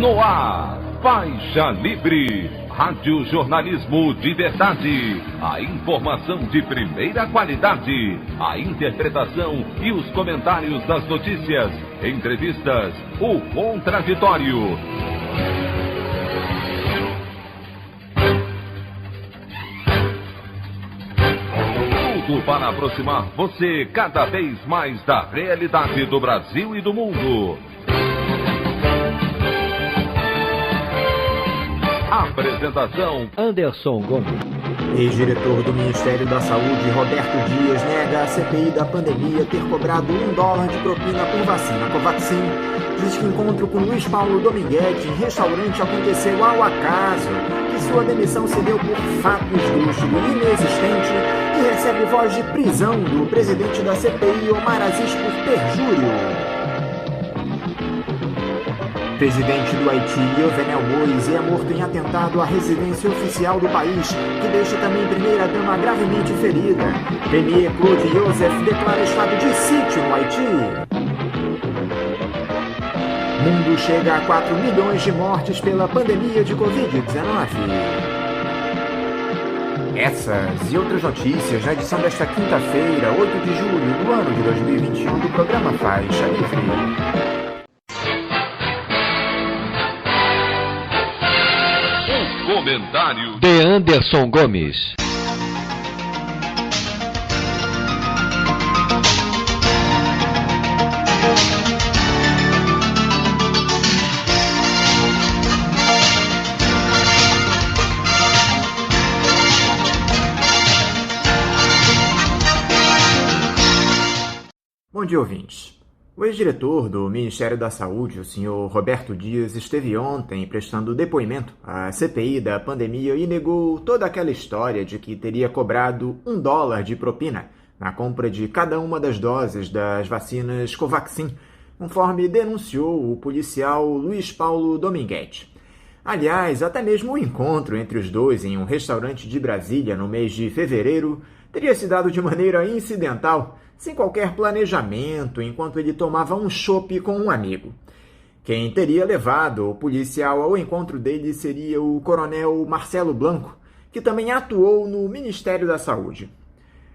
No ar, Faixa Livre, rádio jornalismo de verdade, a informação de primeira qualidade, a interpretação e os comentários das notícias, entrevistas, o contraditório. Tudo para aproximar você cada vez mais da realidade do Brasil e do mundo. Apresentação: Anderson Gomes. Ex-diretor do Ministério da Saúde, Roberto Dias, nega à CPI da pandemia ter cobrado $1 de propina por vacina Covaxin. Diz que encontro com Luiz Paulo Dominguete em restaurante aconteceu ao acaso, que sua demissão se deu por fato esdrúxulo e inexistente e recebe voz de prisão do presidente da CPI, Omar Aziz, por perjúrio. Presidente do Haiti, Jovenel Moïse, é morto em atentado à residência oficial do país, que deixa também primeira-dama gravemente ferida. Premier Claude Joseph declara estado de sítio no Haiti. Mundo chega a 4 milhões de mortes pela pandemia de Covid-19. Essas e outras notícias na edição desta quinta-feira, 8 de julho do ano de 2021, do programa Faixa Livre. Comentário de Anderson Gomes. Bom dia, ouvintes. O ex-diretor do Ministério da Saúde, o senhor Roberto Dias, esteve ontem prestando depoimento à CPI da pandemia e negou toda aquela história de que teria cobrado $1 de propina na compra de cada uma das doses das vacinas Covaxin, conforme denunciou o policial Luiz Paulo Dominguete. Aliás, até mesmo o encontro entre os dois em um restaurante de Brasília no mês de fevereiro teria se dado de maneira incidental, sem qualquer planejamento, enquanto ele tomava um chopp com um amigo. Quem teria levado o policial ao encontro dele seria o coronel Marcelo Blanco, que também atuou no Ministério da Saúde.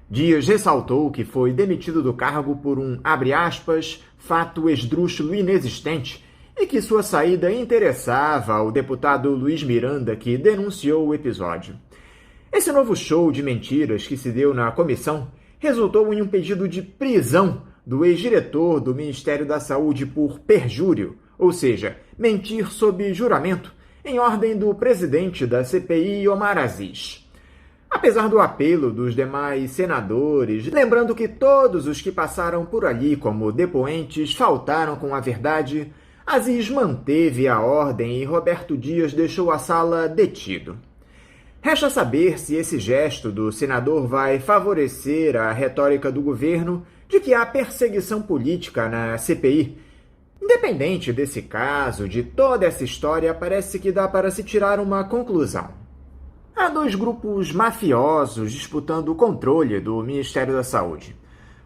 Dias ressaltou que foi demitido do cargo por um, abre aspas, fato esdrúxulo inexistente, e que sua saída interessava ao deputado Luiz Miranda, que denunciou o episódio. Esse novo show de mentiras que se deu na comissão resultou em um pedido de prisão do ex-diretor do Ministério da Saúde por perjúrio, ou seja, mentir sob juramento, em ordem do presidente da CPI, Omar Aziz. Apesar do apelo dos demais senadores, lembrando que todos os que passaram por ali como depoentes faltaram com a verdade, Aziz manteve a ordem e Roberto Dias deixou a sala detido. Resta saber se esse gesto do senador vai favorecer a retórica do governo de que há perseguição política na CPI. Independente desse caso, de toda essa história, parece que dá para se tirar uma conclusão. Há dois grupos mafiosos disputando o controle do Ministério da Saúde.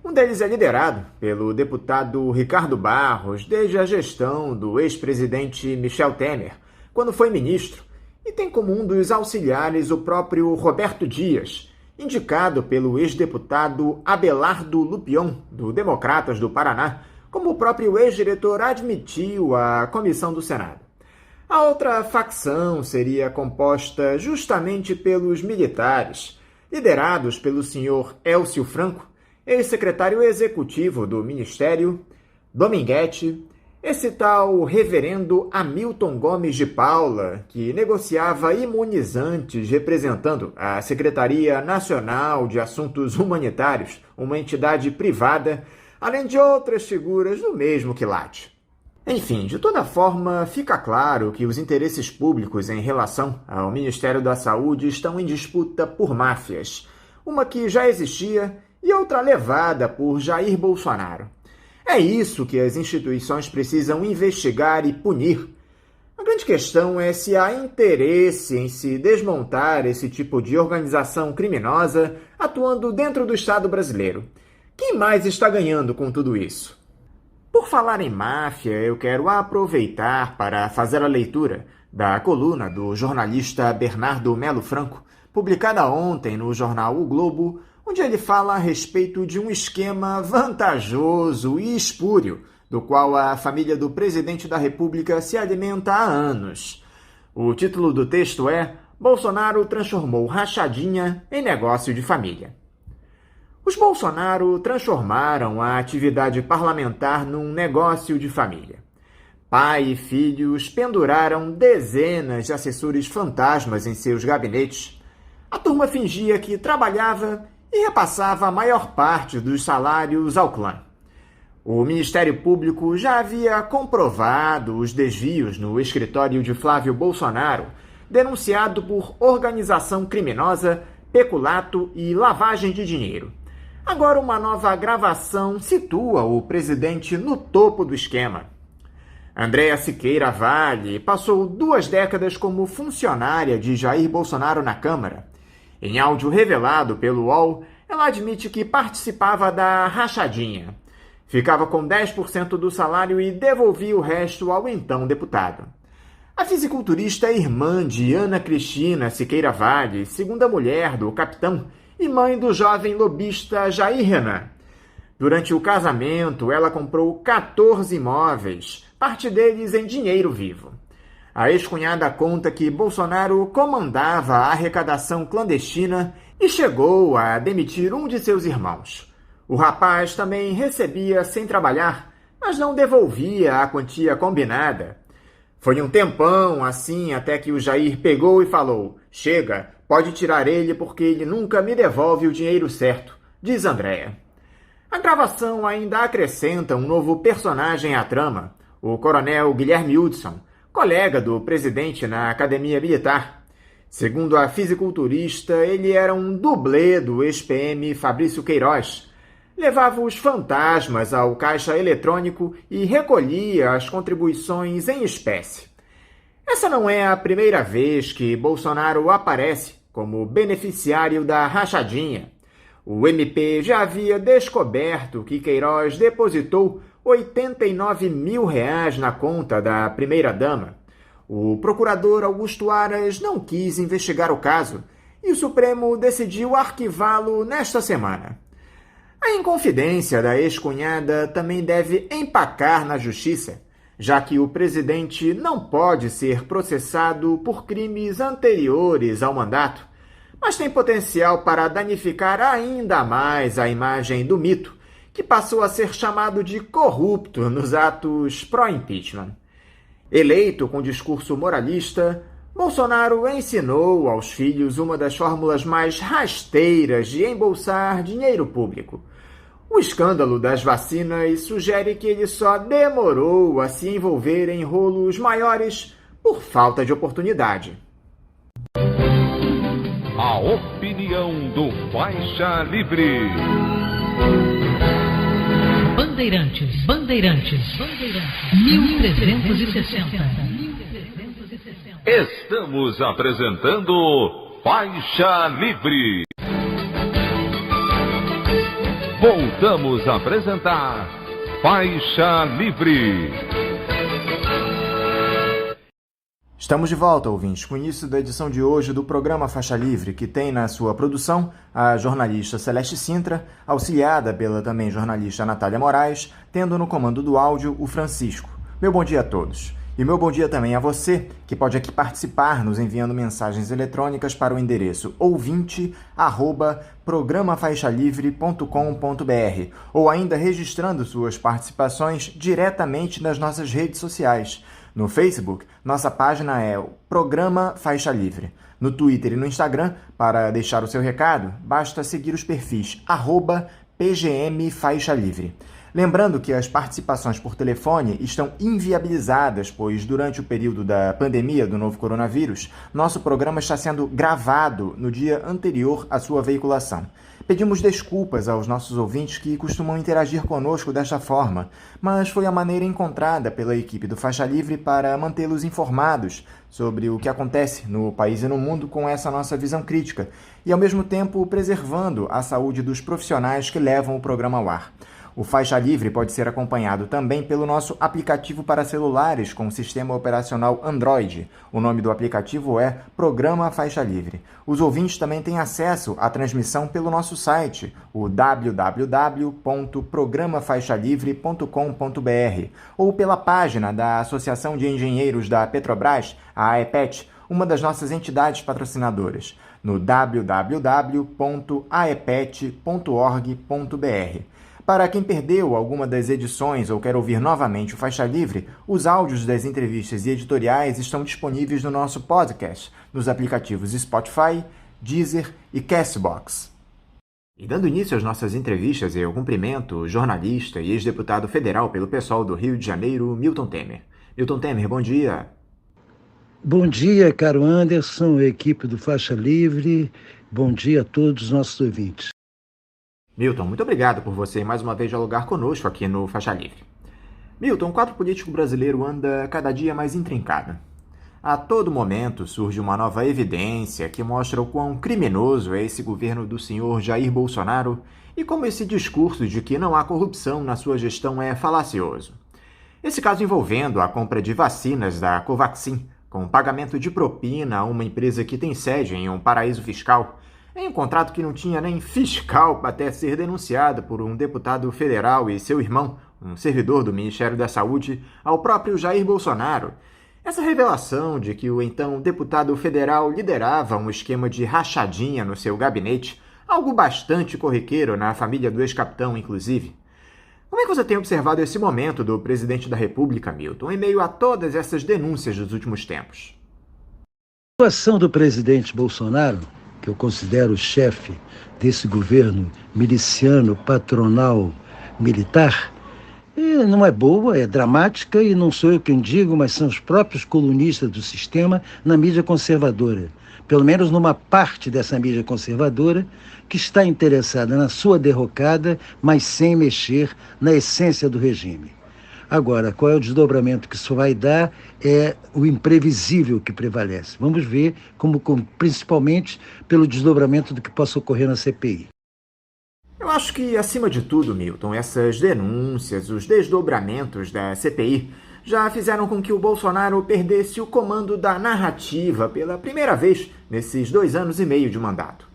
Um deles é liderado pelo deputado Ricardo Barros desde a gestão do ex-presidente Michel Temer, quando foi ministro, e tem como um dos auxiliares o próprio Roberto Dias, indicado pelo ex-deputado Abelardo Lupion, do Democratas do Paraná, como o próprio ex-diretor admitiu à comissão do Senado. A outra facção seria composta justamente pelos militares, liderados pelo senhor Elcio Franco, ex-secretário executivo do Ministério, Dominguete, esse tal reverendo Hamilton Gomes de Paula, que negociava imunizantes representando a Secretaria Nacional de Assuntos Humanitários, uma entidade privada, além de outras figuras do mesmo quilate. Enfim, de toda forma, fica claro que os interesses públicos em relação ao Ministério da Saúde estão em disputa por máfias, uma que já existia e outra levada por Jair Bolsonaro. É isso que as instituições precisam investigar e punir. A grande questão é se há interesse em se desmontar esse tipo de organização criminosa atuando dentro do Estado brasileiro. Quem mais está ganhando com tudo isso? Por Por falar em máfia, eu quero aproveitar para fazer a leitura da coluna do jornalista Bernardo Melo Franco, publicada ontem no jornal O Globo, onde ele fala a respeito de um esquema vantajoso e espúrio, do qual a família do presidente da República se alimenta há anos. O título do texto é "Bolsonaro transformou rachadinha em negócio de família". Os Bolsonaro transformaram a atividade parlamentar num negócio de família. Pai e filhos penduraram dezenas de assessores fantasmas em seus gabinetes. A turma fingia que trabalhava e repassava a maior parte dos salários ao clã. O Ministério Público já havia comprovado os desvios no escritório de Flávio Bolsonaro, denunciado por organização criminosa, peculato e lavagem de dinheiro. Agora uma nova gravação situa o presidente no topo do esquema. Andréa Siqueira Vale passou 2 décadas como funcionária de Jair Bolsonaro na Câmara. Em áudio revelado pelo UOL, ela admite que participava da rachadinha. Ficava com 10% do salário e devolvia o resto ao então deputado. A fisiculturista é irmã de Ana Cristina Siqueira Vale, segunda mulher do capitão e mãe do jovem lobista Jair Renan. Durante o casamento, ela comprou 14 imóveis, parte deles em dinheiro vivo. A ex-cunhada conta que Bolsonaro comandava a arrecadação clandestina e chegou a demitir um de seus irmãos. O rapaz também recebia sem trabalhar, mas não devolvia a quantia combinada. Foi um tempão assim até que o Jair pegou e falou: "Chega, pode tirar ele porque ele nunca me devolve o dinheiro certo", diz Andréa. A gravação ainda acrescenta um novo personagem à trama, o coronel Guilherme Hudson, colega do presidente na Academia Militar. Segundo a fisiculturista, ele era um dublê do ex-PM Fabrício Queiroz. Levava os fantasmas ao caixa eletrônico e recolhia as contribuições em espécie. Essa não é a primeira vez que Bolsonaro aparece como beneficiário da rachadinha. O MP já havia descoberto que Queiroz depositou R$89 mil na conta da primeira-dama. O procurador Augusto Aras não quis investigar o caso e o Supremo decidiu arquivá-lo nesta semana. A inconfidência da ex-cunhada também deve empacar na justiça, já que o presidente não pode ser processado por crimes anteriores ao mandato, mas tem potencial para danificar ainda mais a imagem do mito, que passou a ser chamado de corrupto nos atos pró-impeachment. Eleito com discurso moralista, Bolsonaro ensinou aos filhos uma das fórmulas mais rasteiras de embolsar dinheiro público. O escândalo das vacinas sugere que ele só demorou a se envolver em rolos maiores por falta de oportunidade. A opinião do Faixa Livre. Bandeirantes, 1360. Estamos apresentando Faixa Livre. Voltamos a apresentar Faixa Livre. Estamos de volta, ouvintes, com o início da edição de hoje do programa Faixa Livre, que tem na sua produção a jornalista Celeste Sintra, auxiliada pela também jornalista Natália Moraes, tendo no comando do áudio o Francisco. Meu bom dia a todos. E meu bom dia também a você, que pode aqui participar nos enviando mensagens eletrônicas para o endereço ouvinte@programafaixalivre.com.br ou ainda registrando suas participações diretamente nas nossas redes sociais. No Facebook, nossa página é o Programa Faixa Livre. No Twitter e no Instagram, para deixar o seu recado, basta seguir os perfis @PGMFaixaLivre. Lembrando que as participações por telefone estão inviabilizadas, pois durante o período da pandemia do novo coronavírus, nosso programa está sendo gravado no dia anterior à sua veiculação. Pedimos desculpas aos nossos ouvintes que costumam interagir conosco desta forma, mas foi a maneira encontrada pela equipe do Faixa Livre para mantê-los informados sobre o que acontece no país e no mundo com essa nossa visão crítica e, ao mesmo tempo, preservando a saúde dos profissionais que levam o programa ao ar. O Faixa Livre pode ser acompanhado também pelo nosso aplicativo para celulares com sistema operacional Android. O nome do aplicativo é Programa Faixa Livre. Os ouvintes também têm acesso à transmissão pelo nosso site, o www.programafaixalivre.com.br, ou pela página da Associação de Engenheiros da Petrobras, a AEPET, uma das nossas entidades patrocinadoras, no www.aepet.org.br. Para quem perdeu alguma das edições ou quer ouvir novamente o Faixa Livre, os áudios das entrevistas e editoriais estão disponíveis no nosso podcast, nos aplicativos Spotify, Deezer e Castbox. E dando início às nossas entrevistas, eu cumprimento o jornalista e ex-deputado federal pelo PSOL do Rio de Janeiro, Milton Temer. Milton Temer, bom dia. Bom dia, caro Anderson, equipe do Faixa Livre. Bom dia a todos os nossos ouvintes. Milton, muito obrigado por você mais uma vez dialogar conosco aqui no Faixa Livre. Milton, o quadro político brasileiro anda cada dia mais intrincado. A todo momento surge uma nova evidência que mostra o quão criminoso é esse governo do senhor Jair Bolsonaro e como esse discurso de que não há corrupção na sua gestão é falacioso. Esse caso envolvendo a compra de vacinas da Covaxin, com pagamento de propina a uma empresa que tem sede em um paraíso fiscal, em um contrato que não tinha nem fiscal até ser denunciado por um deputado federal e seu irmão, um servidor do Ministério da Saúde, ao próprio Jair Bolsonaro. Essa revelação de que o então deputado federal liderava um esquema de rachadinha no seu gabinete, algo bastante corriqueiro na família do ex-capitão, inclusive. Como é que você tem observado esse momento do presidente da República, Milton, em meio a todas essas denúncias dos últimos tempos? A situação do presidente Bolsonaro, que eu considero o chefe desse governo miliciano, patronal, militar, não é boa, é dramática e não sou eu quem digo, mas são os próprios colunistas do sistema na mídia conservadora. Pelo menos numa parte dessa mídia conservadora que está interessada na sua derrocada, mas sem mexer na essência do regime. Agora, qual é o desdobramento que isso vai dar? É o imprevisível que prevalece. Vamos ver, principalmente pelo desdobramento do que possa ocorrer na CPI. Eu acho que, acima de tudo, Milton, essas denúncias, os desdobramentos da CPI já fizeram com que o Bolsonaro perdesse o comando da narrativa pela primeira vez nesses 2 anos e meio de mandato.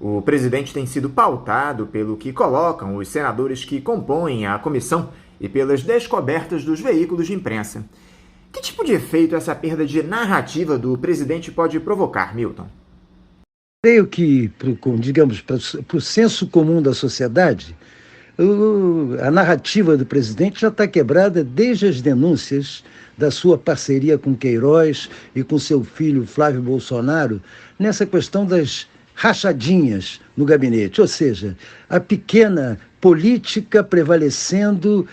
O presidente tem sido pautado pelo que colocam os senadores que compõem a comissão e pelas descobertas dos veículos de imprensa. Que tipo de efeito essa perda de narrativa do presidente pode provocar, Milton? Creio que, para o senso comum da sociedade, a narrativa do presidente já está quebrada desde as denúncias da sua parceria com Queiroz e com seu filho Flávio Bolsonaro nessa questão das rachadinhas no gabinete, ou seja, a pequena política prevalecendo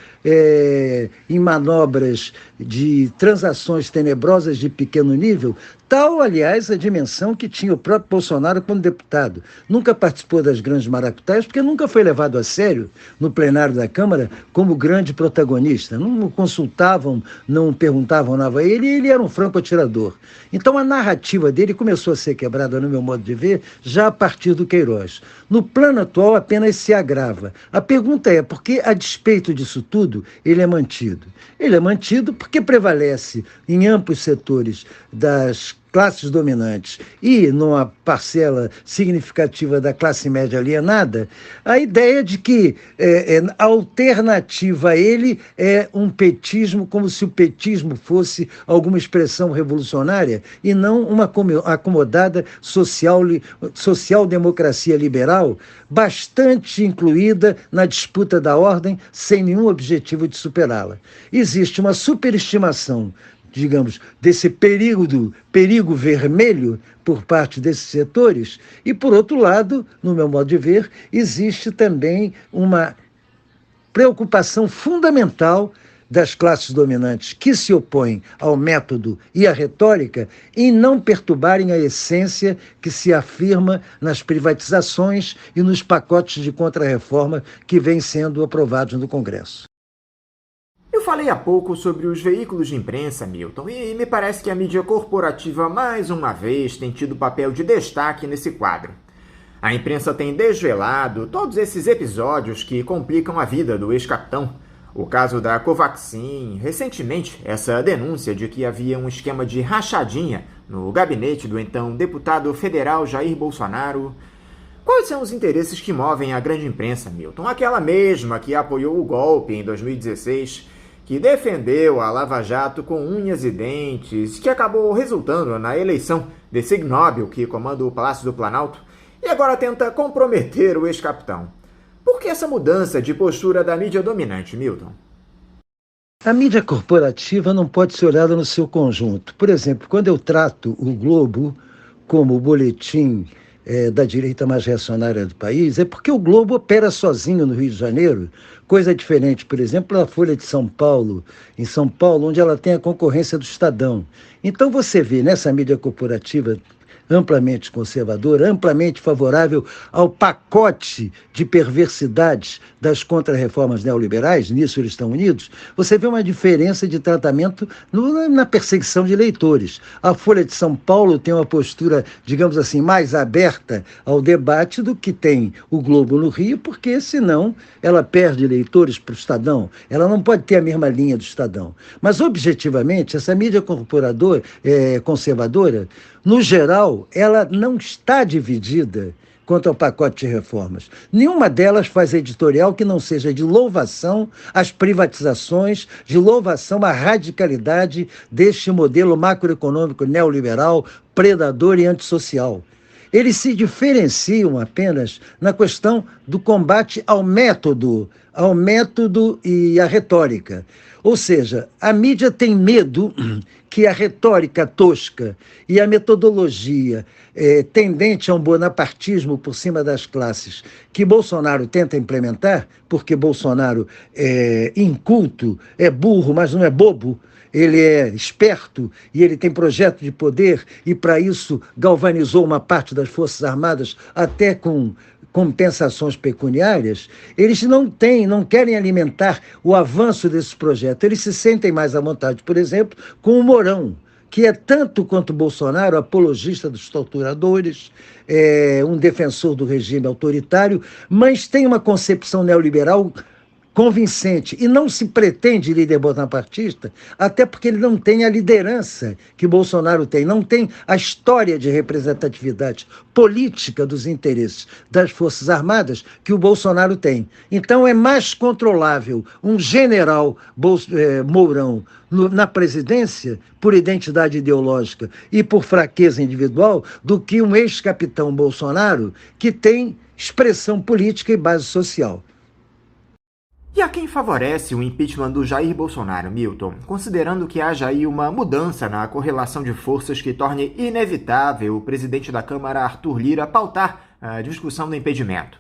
em manobras de transações tenebrosas de pequeno nível, tal, aliás, a dimensão que tinha o próprio Bolsonaro quando deputado. Nunca participou das grandes maracutaias, porque nunca foi levado a sério no plenário da Câmara como grande protagonista. Não o consultavam, não perguntavam nada a ele, e ele era um franco atirador. Então a narrativa dele começou a ser quebrada, no meu modo de ver, já a partir do Queiroz. No plano atual, apenas se agrava. A pergunta é, por que, a despeito disso tudo, ele é mantido? Ele é mantido porque prevalece em amplos setores das classes dominantes e numa parcela significativa da classe média alienada, a ideia de que a alternativa a ele é um petismo, como se o petismo fosse alguma expressão revolucionária e não uma acomodada social-democracia liberal, bastante incluída na disputa da ordem, sem nenhum objetivo de superá-la. Existe uma superestimação, digamos, desse perigo vermelho por parte desses setores, e, por outro lado, no meu modo de ver, existe também uma preocupação fundamental das classes dominantes que se opõem ao método e à retórica em não perturbarem a essência que se afirma nas privatizações e nos pacotes de contra-reforma que vêm sendo aprovados no Congresso. Eu falei há pouco sobre os veículos de imprensa, Milton, e me parece que a mídia corporativa mais uma vez tem tido papel de destaque nesse quadro. A imprensa tem desvelado todos esses episódios que complicam a vida do ex-capitão. O caso da Covaxin, recentemente essa denúncia de que havia um esquema de rachadinha no gabinete do então deputado federal Jair Bolsonaro. Quais são os interesses que movem a grande imprensa, Milton? Aquela mesma que apoiou o golpe em 2016, que defendeu a Lava Jato com unhas e dentes, que acabou resultando na eleição desse ignóbil que comanda o Palácio do Planalto, e agora tenta comprometer o ex-capitão. Por que essa mudança de postura da mídia dominante, Milton? A mídia corporativa não pode ser olhada no seu conjunto. Por exemplo, quando eu trato o Globo como o boletim da direita mais reacionária do país, é porque o Globo opera sozinho no Rio de Janeiro, coisa diferente, por exemplo, da Folha de São Paulo, em São Paulo, onde ela tem a concorrência do Estadão. Então você vê nessa mídia corporativa amplamente conservadora, amplamente favorável ao pacote de perversidades das contrarreformas neoliberais, nisso eles estão unidos, você vê uma diferença de tratamento na perseguição de eleitores. A Folha de São Paulo tem uma postura, digamos assim, mais aberta ao debate do que tem o Globo no Rio, porque senão ela perde eleitores para o Estadão. Ela não pode ter a mesma linha do Estadão. Mas, objetivamente, essa mídia conservadora, no geral, ela não está dividida quanto ao pacote de reformas. Nenhuma delas faz editorial que não seja de louvação às privatizações, de louvação à radicalidade deste modelo macroeconômico neoliberal, predador e antissocial. Eles se diferenciam apenas na questão do combate ao método e à retórica. Ou seja, a mídia tem medo que a retórica tosca e a metodologia tendente a um bonapartismo por cima das classes que Bolsonaro tenta implementar, porque Bolsonaro é inculto, é burro, mas não é bobo, ele é esperto e ele tem projeto de poder e, para isso, galvanizou uma parte das Forças Armadas até com compensações pecuniárias. Eles não querem alimentar o avanço desse projeto. Eles se sentem mais à vontade, por exemplo, com o Mourão, que é tanto quanto Bolsonaro, apologista dos torturadores, um defensor do regime autoritário, mas tem uma concepção neoliberal convincente e não se pretende líder bonapartista, até porque ele não tem a liderança que Bolsonaro tem, não tem a história de representatividade política dos interesses das Forças Armadas que o Bolsonaro tem. Então é mais controlável um general Mourão na presidência por identidade ideológica e por fraqueza individual do que um ex-capitão Bolsonaro que tem expressão política e base social. E a quem favorece o impeachment do Jair Bolsonaro, Milton, considerando que haja aí uma mudança na correlação de forças que torne inevitável o presidente da Câmara, Arthur Lira, pautar a discussão do impedimento?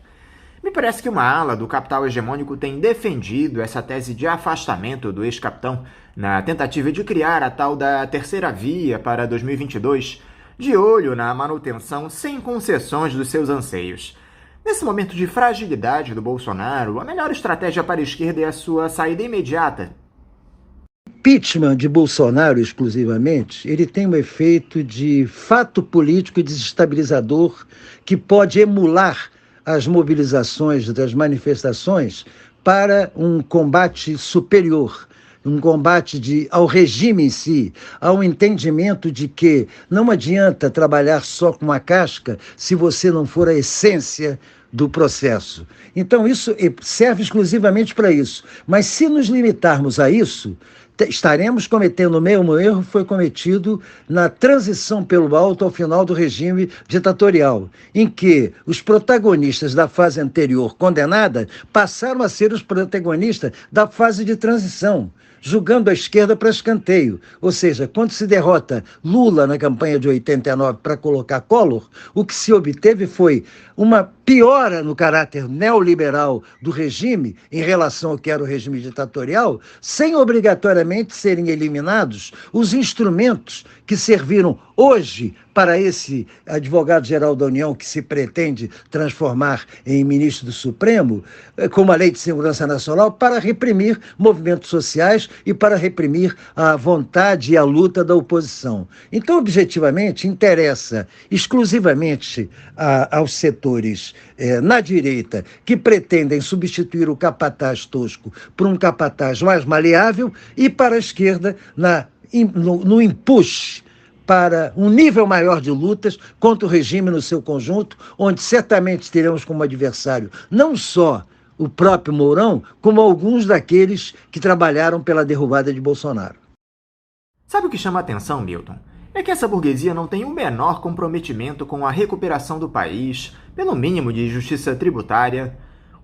Me parece que uma ala do capital hegemônico tem defendido essa tese de afastamento do ex-capitão na tentativa de criar a tal da terceira via para 2022, de olho na manutenção sem concessões dos seus anseios. Nesse momento de fragilidade do Bolsonaro, a melhor estratégia para a esquerda é a sua saída imediata. O impeachment de Bolsonaro, exclusivamente, ele tem um efeito de fato político e desestabilizador que pode emular as mobilizações das manifestações para um combate superior, um combate ao regime em si, ao entendimento de que não adianta trabalhar só com a casca se você não for a essência do processo. Então isso serve exclusivamente para isso. Mas se nos limitarmos a isso, estaremos cometendo o mesmo erro que foi cometido na transição pelo alto ao final do regime ditatorial, em que os protagonistas da fase anterior condenada passaram a ser os protagonistas da fase de transição, julgando a esquerda para escanteio. Ou seja, quando se derrota Lula na campanha de 89 para colocar Collor, o que se obteve foi uma piora no caráter neoliberal do regime em relação ao que era o regime ditatorial, sem obrigatoriamente serem eliminados os instrumentos que serviram hoje para esse advogado-geral da União que se pretende transformar em ministro do Supremo, com uma lei de segurança nacional, para reprimir movimentos sociais e para reprimir a vontade e a luta da oposição. Então, objetivamente, interessa exclusivamente aos setores na direita que pretendem substituir o capataz tosco por um capataz mais maleável e para a esquerda no empuxe para um nível maior de lutas contra o regime no seu conjunto, onde certamente teremos como adversário não só o próprio Mourão, como alguns daqueles que trabalharam pela derrubada de Bolsonaro. Sabe o que chama a atenção, Milton? É que essa burguesia não tem o menor comprometimento com a recuperação do país, pelo mínimo de justiça tributária.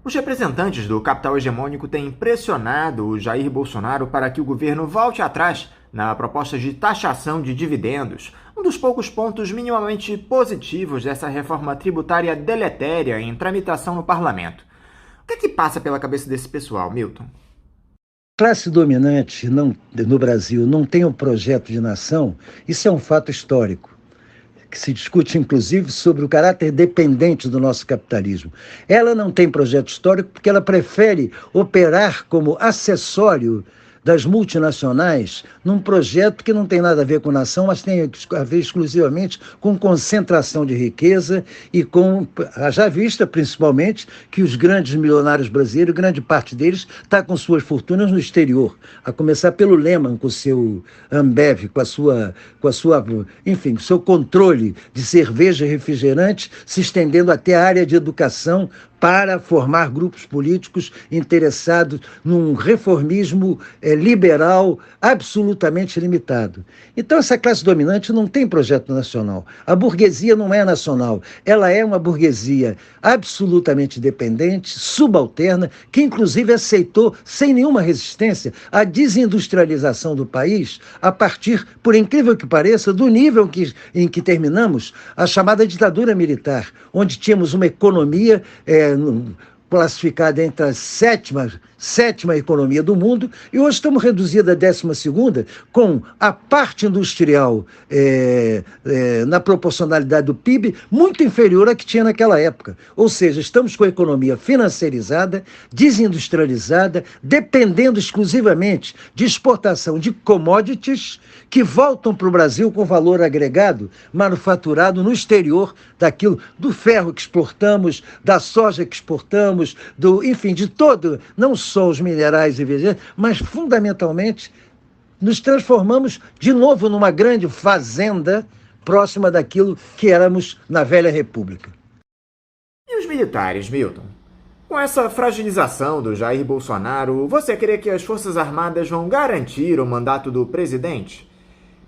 Os representantes do capital hegemônico têm pressionado o Jair Bolsonaro para que o governo volte atrás na proposta de taxação de dividendos, um dos poucos pontos minimamente positivos dessa reforma tributária deletéria em tramitação no parlamento. O que é que passa pela cabeça desse pessoal, Milton? A classe dominante no Brasil não tem um projeto de nação, isso é um fato histórico, que se discute inclusive sobre o caráter dependente do nosso capitalismo. Ela não tem projeto histórico porque ela prefere operar como acessório das multinacionais num projeto que não tem nada a ver com nação, mas tem a ver exclusivamente com concentração de riqueza e com, já vista principalmente, que os grandes milionários brasileiros, grande parte deles está com suas fortunas no exterior, a começar pelo Lehman com o seu Ambev, com a sua, enfim, seu controle de cerveja e refrigerante, se estendendo até a área de educação, para formar grupos políticos interessados num reformismo liberal absolutamente limitado. Então, essa classe dominante não tem projeto nacional. A burguesia não é nacional. Ela é uma burguesia absolutamente dependente, subalterna, que inclusive aceitou, sem nenhuma resistência, a desindustrialização do país a partir, por incrível que pareça, do nível em que terminamos a chamada ditadura militar, onde tínhamos uma economia classificada entre a sétima economia do mundo, e hoje estamos reduzidos à 12ª, com a parte industrial na proporcionalidade do PIB muito inferior à que tinha naquela época. Ou seja, estamos com a economia financiarizada, desindustrializada, dependendo exclusivamente de exportação de commodities que voltam para o Brasil com valor agregado, manufaturado no exterior do ferro que exportamos, da soja que exportamos, enfim, de todo, não só os minerais e vegetais, mas fundamentalmente nos transformamos de novo numa grande fazenda próxima daquilo que éramos na velha República. E os militares, Milton? Com essa fragilização do Jair Bolsonaro, você crê que as Forças Armadas vão garantir o mandato do presidente?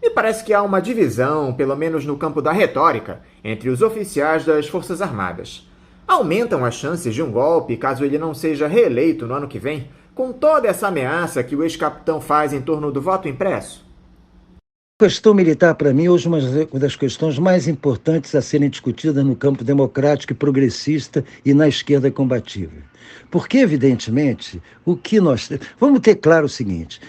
Me parece que há uma divisão, pelo menos no campo da retórica, entre os oficiais das Forças Armadas. Aumentam as chances de um golpe caso ele não seja reeleito no ano que vem, com toda essa ameaça que o ex-capitão faz em torno do voto impresso? A questão militar, para mim, hoje é uma das questões mais importantes a serem discutidas no campo democrático e progressista e na esquerda combativa. Porque, evidentemente, vamos ter claro o seguinte,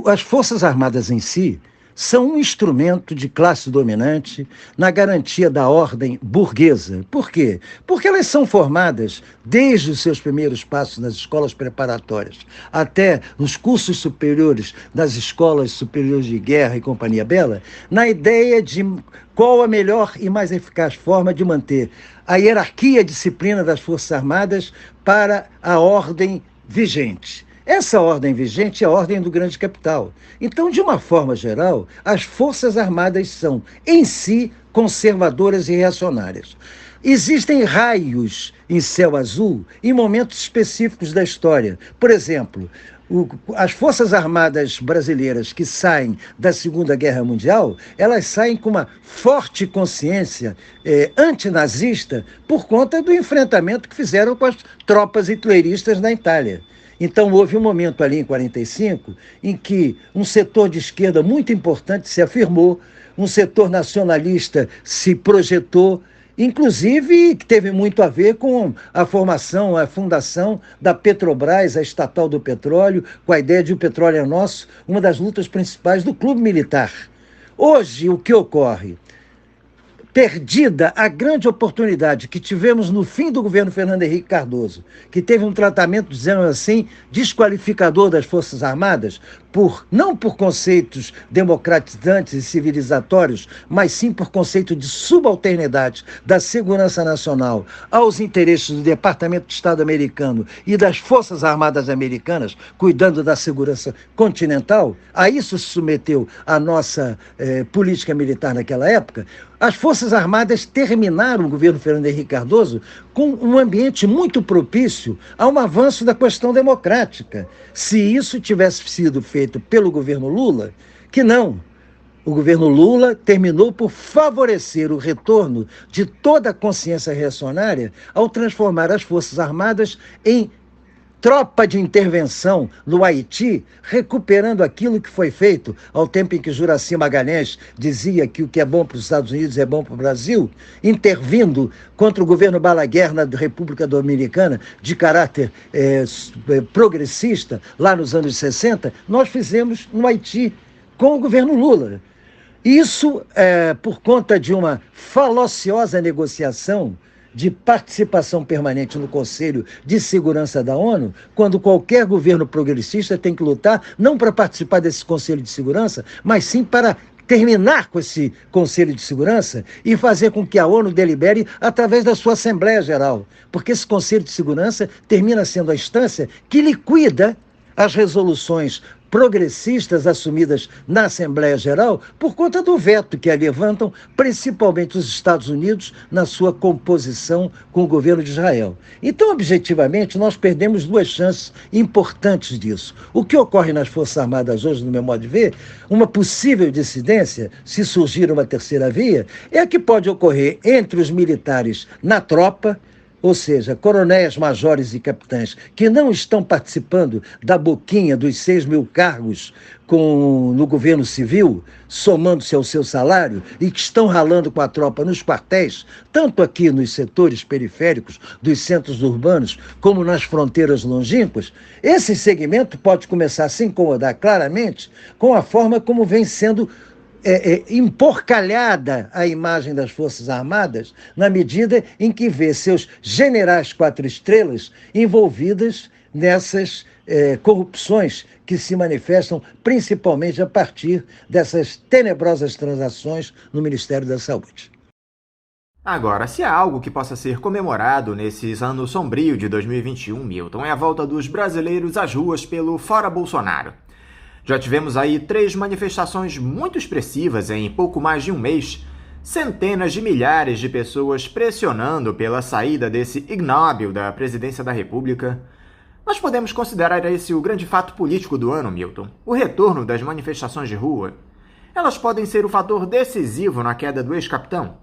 as Forças Armadas em si são um instrumento de classe dominante na garantia da ordem burguesa. Por quê? Porque elas são formadas desde os seus primeiros passos nas escolas preparatórias até nos cursos superiores das escolas superiores de guerra e companhia bela, na ideia de qual a melhor e mais eficaz forma de manter a hierarquia e a disciplina das Forças Armadas para a ordem vigente. Essa ordem vigente é a ordem do grande capital. Então, de uma forma geral, as Forças Armadas são, em si, conservadoras e reacionárias. Existem raios em céu azul em momentos específicos da história. Por exemplo, as Forças Armadas brasileiras que saem da Segunda Guerra Mundial, elas saem com uma forte consciência antinazista por conta do enfrentamento que fizeram com as tropas hitleristas na Itália. Então, houve um momento ali em 1945 em que um setor de esquerda muito importante se afirmou, um setor nacionalista se projetou, inclusive que teve muito a ver com a formação, a fundação da Petrobras, a estatal do petróleo, com a ideia de o petróleo é nosso, uma das lutas principais do clube militar. Hoje, o que ocorre? perdida a grande oportunidade que tivemos no fim do governo Fernando Henrique Cardoso, que teve um tratamento, dizemos assim, desqualificador das Forças Armadas, não por conceitos democratizantes e civilizatórios, mas sim por conceito de subalternidade da segurança nacional aos interesses do Departamento de Estado americano e das Forças Armadas americanas, cuidando da segurança continental. A isso se submeteu a nossa política militar naquela época. As Forças Armadas terminaram o governo Fernando Henrique Cardoso com um ambiente muito propício a um avanço da questão democrática. Se isso tivesse sido feito pelo governo Lula, que não. O governo Lula terminou por favorecer o retorno de toda a consciência reacionária ao transformar as Forças Armadas em tropa de intervenção no Haiti, recuperando aquilo que foi feito ao tempo em que Juracy Magalhães dizia que o que é bom para os Estados Unidos é bom para o Brasil, intervindo contra o governo Balaguer na República Dominicana, de caráter progressista, lá nos anos 60, nós fizemos no Haiti com o governo Lula. Isso por conta de uma falaciosa negociação de participação permanente no Conselho de Segurança da ONU, quando qualquer governo progressista tem que lutar não para participar desse Conselho de Segurança, mas sim para terminar com esse Conselho de Segurança e fazer com que a ONU delibere através da sua Assembleia Geral, porque esse Conselho de Segurança termina sendo a instância que liquida as resoluções progressistas assumidas na Assembleia Geral por conta do veto que a levantam principalmente os Estados Unidos na sua composição com o governo de Israel. Então, objetivamente, nós perdemos duas chances importantes disso. O que ocorre nas Forças Armadas hoje, no meu modo de ver, uma possível dissidência, se surgir uma terceira via, é a que pode ocorrer entre os militares na tropa, ou seja, coronéis, majores e capitães que não estão participando da boquinha dos 6.000 cargos no governo civil, somando-se ao seu salário, e que estão ralando com a tropa nos quartéis, tanto aqui nos setores periféricos dos centros urbanos, como nas fronteiras longínquas, esse segmento pode começar a se incomodar claramente com a forma como vem sendo emporcalhada a imagem das Forças Armadas, na medida em que vê seus generais 4 estrelas envolvidas nessas corrupções que se manifestam principalmente a partir dessas tenebrosas transações no Ministério da Saúde. Agora, se há algo que possa ser comemorado nesses anos sombrios de 2021, Milton, é a volta dos brasileiros às ruas pelo Fora Bolsonaro. Já tivemos aí 3 manifestações muito expressivas em pouco mais de um mês, centenas de milhares de pessoas pressionando pela saída desse ignóbil da presidência da República. Nós podemos considerar esse o grande fato político do ano, Milton, o retorno das manifestações de rua. Elas podem ser o fator decisivo na queda do ex-capitão?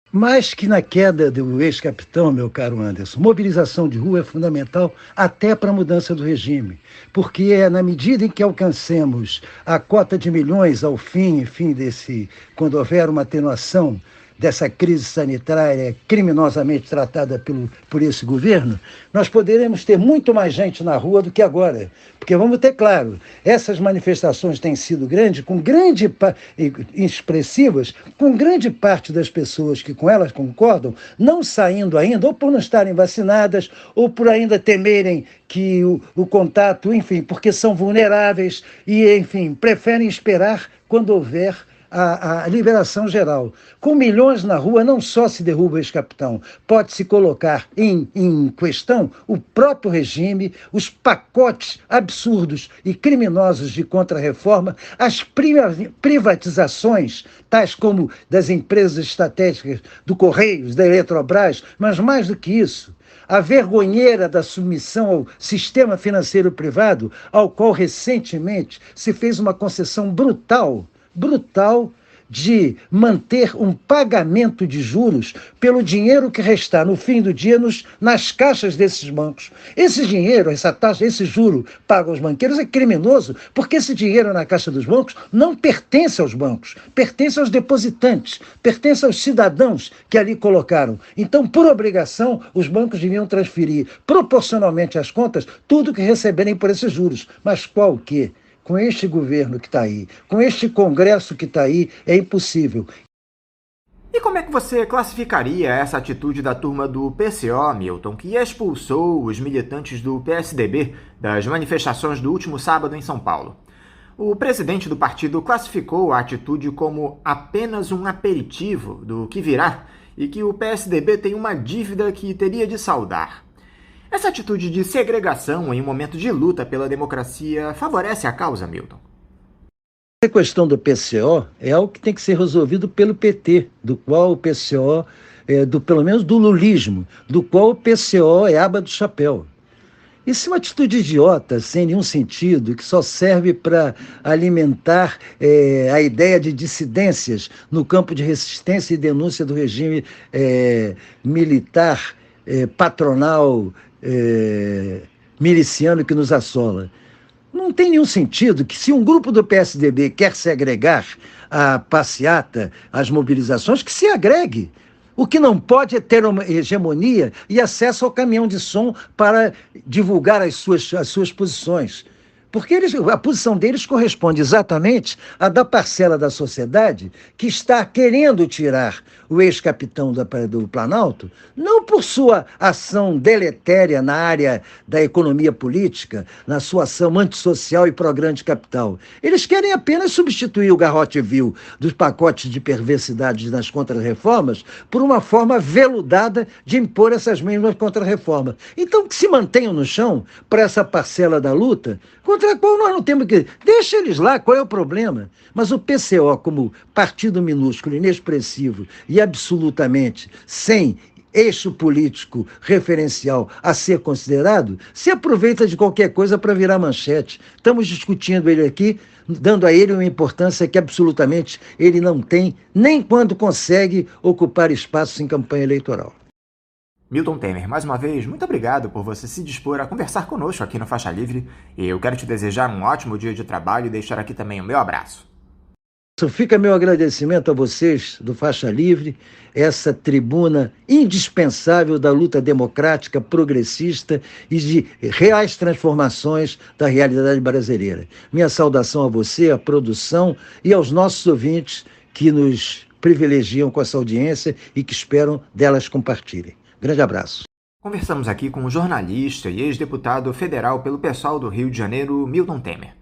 Mais que na queda do ex-capitão, meu caro Anderson, mobilização de rua é fundamental até para a mudança do regime, porque é na medida em que alcancemos a cota de milhões ao fim quando houver uma atenuação dessa crise sanitária criminosamente tratada por esse governo, nós poderemos ter muito mais gente na rua do que agora. Porque vamos ter claro, essas manifestações têm sido expressivas, com grande parte das pessoas que com elas concordam, não saindo ainda, ou por não estarem vacinadas, ou por ainda temerem que o contato, enfim, porque são vulneráveis e, enfim, preferem esperar quando houver a liberação geral. Com milhões na rua, não só se derruba o ex-capitão, pode-se colocar em questão o próprio regime, os pacotes absurdos e criminosos de contra-reforma, as privatizações, tais como das empresas estratégicas do Correios, da Eletrobras, mas mais do que isso, a vergonheira da submissão ao sistema financeiro privado, ao qual recentemente se fez uma concessão brutal de manter um pagamento de juros pelo dinheiro que restar no fim do dia nas caixas desses bancos. Esse dinheiro, essa taxa, esse juro pago aos banqueiros é criminoso, porque esse dinheiro na caixa dos bancos não pertence aos bancos, pertence aos depositantes, pertence aos cidadãos que ali colocaram. Então, por obrigação, os bancos deviam transferir proporcionalmente às contas tudo que receberem por esses juros. Mas qual o quê? Com este governo que está aí, com este Congresso que está aí, é impossível. E como é que você classificaria essa atitude da turma do PCO, Milton, que expulsou os militantes do PSDB das manifestações do último sábado em São Paulo? O presidente do partido classificou a atitude como apenas um aperitivo do que virá e que o PSDB tem uma dívida que teria de saldar. Essa atitude de segregação em um momento de luta pela democracia favorece a causa, Milton? A questão do PCO é algo que tem que ser resolvido pelo PT, do qual o PCO, pelo menos do lulismo, do qual o PCO é aba do chapéu. Isso é uma atitude idiota, sem nenhum sentido, que só serve para alimentar a ideia de dissidências no campo de resistência e denúncia do regime militar, patronal, miliciano que nos assola. Não tem nenhum sentido que, se um grupo do PSDB quer se agregar à passeata, às mobilizações, que se agregue. O que não pode é ter uma hegemonia e acesso ao caminhão de som para divulgar as suas posições. Porque a posição deles corresponde exatamente à da parcela da sociedade que está querendo tirar o ex-capitão do Planalto, não por sua ação deletéria na área da economia política, na sua ação antissocial e pró-grande capital. Eles querem apenas substituir o garrote vil dos pacotes de perversidades nas contra-reformas por uma forma veludada de impor essas mesmas contra-reformas. Então, que se mantenham no chão para essa parcela da luta, contra a qual nós não temos que... Deixa eles lá, qual é o problema? Mas o PCO, como partido minúsculo, inexpressivo e absolutamente sem eixo político referencial a ser considerado, se aproveita de qualquer coisa para virar manchete. Estamos discutindo ele aqui, dando a ele uma importância que absolutamente ele não tem, nem quando consegue ocupar espaços em campanha eleitoral. Milton Temer, mais uma vez, muito obrigado por você se dispor a conversar conosco aqui no Faixa Livre. E eu quero te desejar um ótimo dia de trabalho e deixar aqui também o meu abraço. Fica meu agradecimento a vocês do Faixa Livre, essa tribuna indispensável da luta democrática, progressista e de reais transformações da realidade brasileira. Minha saudação a você, à produção e aos nossos ouvintes que nos privilegiam com essa audiência e que esperam delas compartilhem. Grande abraço. Conversamos aqui com o jornalista e ex-deputado federal pelo PSOL do Rio de Janeiro, Milton Temer.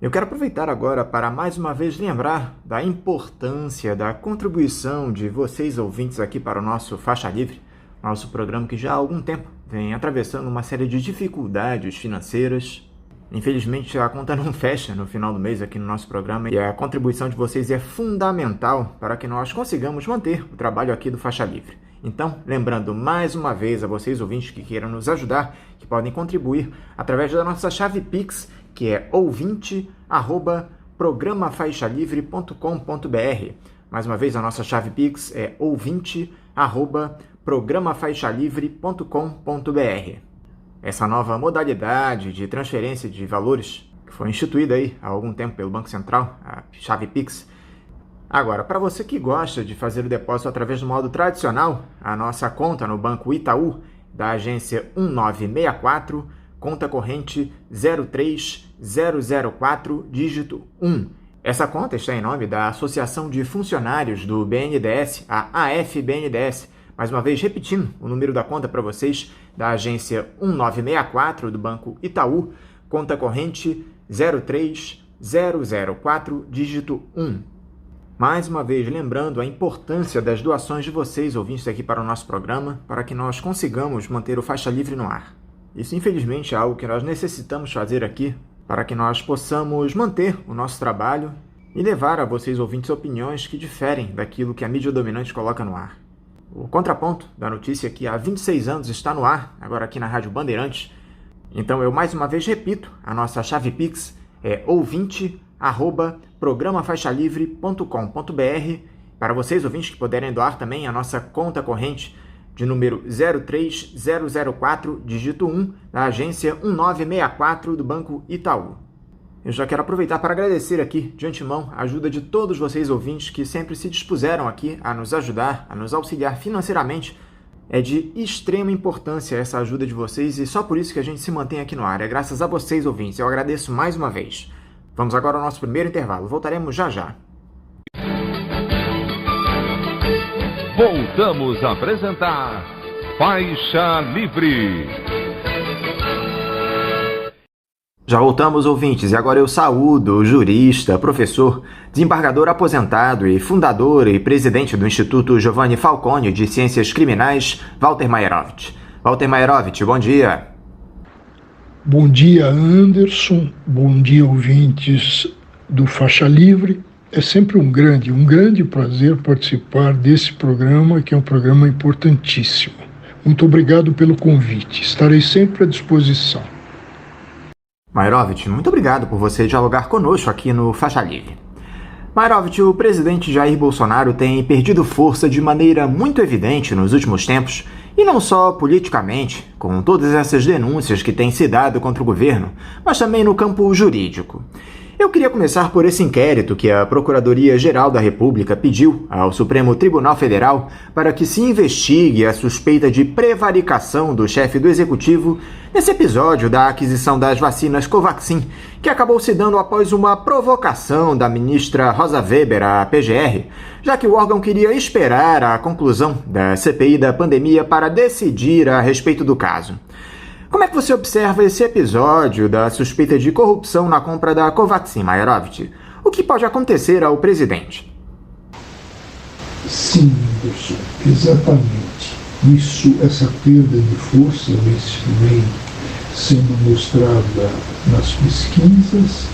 Eu quero aproveitar agora para mais uma vez lembrar da importância da contribuição de vocês ouvintes aqui para o nosso Faixa Livre, nosso programa que já há algum tempo vem atravessando uma série de dificuldades financeiras. Infelizmente a conta não fecha no final do mês aqui no nosso programa e a contribuição de vocês é fundamental para que nós consigamos manter o trabalho aqui do Faixa Livre. Então, lembrando mais uma vez a vocês ouvintes que queiram nos ajudar, que podem contribuir através da nossa chave Pix, que é ouvinte@programafaixalivre.com.br. Mais uma vez, a nossa chave Pix é ouvinte@programafaixalivre.com.br. Essa nova modalidade de transferência de valores, que foi instituída aí há algum tempo pelo Banco Central, a chave Pix. Agora, para você que gosta de fazer o depósito através do modo tradicional, a nossa conta no Banco Itaú, da agência 1964, conta corrente 03004, dígito 1. Essa conta está em nome da Associação de Funcionários do BNDES, a AFBNDES. Mais uma vez, repetindo o número da conta para vocês, da agência 1964 do Banco Itaú, conta corrente 03004, dígito 1. Mais uma vez, lembrando a importância das doações de vocês, ouvintes aqui para o nosso programa, para que nós consigamos manter o Faixa Livre no ar. Isso, infelizmente, é algo que nós necessitamos fazer aqui para que nós possamos manter o nosso trabalho e levar a vocês, ouvintes, opiniões que diferem daquilo que a mídia dominante coloca no ar. O contraponto da notícia que há 26 anos está no ar, agora aqui na Rádio Bandeirantes. Então eu mais uma vez repito, a nossa chave Pix é ouvinte@programafaixalivre.com.br. Para vocês, ouvintes, que puderem doar também a nossa conta corrente de número 03004, dígito 1, da agência 1964 do Banco Itaú. Eu já quero aproveitar para agradecer aqui, de antemão, a ajuda de todos vocês ouvintes que sempre se dispuseram aqui a nos ajudar, a nos auxiliar financeiramente. É de extrema importância essa ajuda de vocês e só por isso que a gente se mantém aqui no ar. É graças a vocês, ouvintes. Eu agradeço mais uma vez. Vamos agora ao nosso primeiro intervalo. Voltaremos já já. voltamos a apresentar Faixa Livre. Já voltamos, ouvintes, e agora eu saúdo o jurista, professor, desembargador aposentado e fundador e presidente do Instituto Giovanni Falcone de Ciências Criminais, Walter Maierovitch. Walter Maierovitch, bom dia. Bom dia, Anderson. Bom dia, ouvintes do Faixa Livre. É sempre um grande prazer participar desse programa, que é um programa importantíssimo. Muito obrigado pelo convite. Estarei sempre à disposição. Maierovitch, muito obrigado por você dialogar conosco aqui no Faixa Livre. Maierovitch, o presidente Jair Bolsonaro tem perdido força de maneira muito evidente nos últimos tempos, e não só politicamente, com todas essas denúncias que têm se dado contra o governo, mas também no campo jurídico. Eu queria começar por esse inquérito que a Procuradoria-Geral da República pediu ao Supremo Tribunal Federal para que se investigue a suspeita de prevaricação do chefe do Executivo nesse episódio da aquisição das vacinas Covaxin, que acabou se dando após uma provocação da ministra Rosa Weber à PGR, já que o órgão queria esperar a conclusão da CPI da pandemia para decidir a respeito do caso. Como é que você observa esse episódio da suspeita de corrupção na compra da Covaxin, Maierovitch? O que pode acontecer ao presidente? Sim, Anderson, exatamente. Essa perda de força vem sendo mostrada nas pesquisas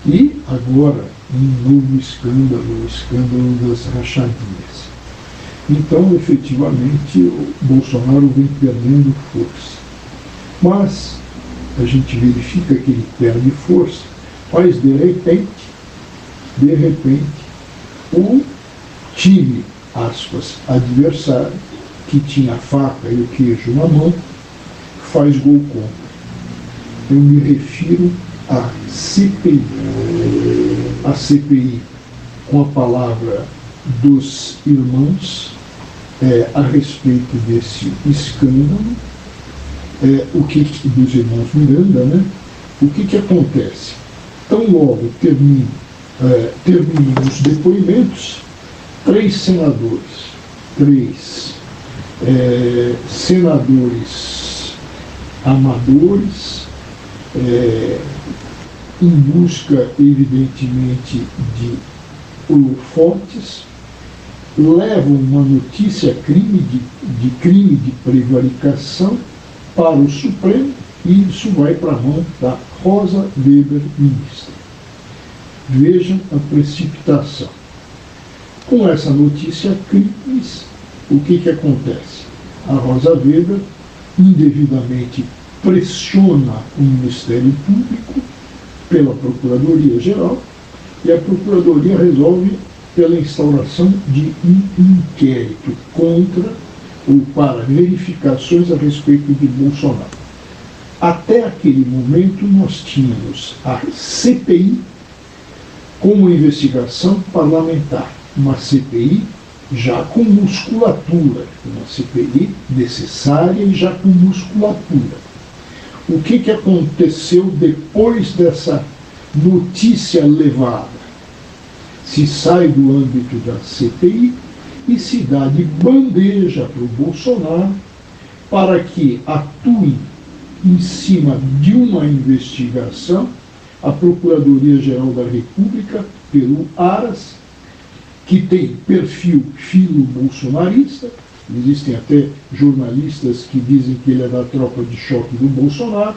e agora um novo escândalo, o escândalo das rachadinhas. Então, efetivamente, o Bolsonaro vem perdendo força. Mas a gente verifica que ele perde força, mas de repente, o time, aspas, adversário, que tinha a faca e o queijo na mão, faz gol contra. Eu me refiro à CPI. A CPI, com a palavra dos irmãos, a respeito desse escândalo, dos irmãos Miranda, né? O que acontece? Tão logo terminam os depoimentos, três senadores amadores, em busca, evidentemente, de holofotes, levam uma notícia de crime de prevaricação para o Supremo, e isso vai para a mão da Rosa Weber, ministra. Vejam a precipitação. Com essa notícia crimes, o que acontece? A Rosa Weber indevidamente pressiona o Ministério Público pela Procuradoria-Geral, e a Procuradoria resolve pela instauração de um inquérito contra ou para verificações a respeito de Bolsonaro. Até aquele momento, nós tínhamos a CPI como investigação parlamentar, uma CPI já com musculatura, uma CPI necessária e já com musculatura. O que aconteceu depois dessa notícia levada? Se sai do âmbito da CPI e se dá de bandeja para o Bolsonaro para que atue em cima de uma investigação a Procuradoria-Geral da República, pelo Aras, que tem perfil filo-bolsonarista. Existem até jornalistas que dizem que ele é da tropa de choque do Bolsonaro.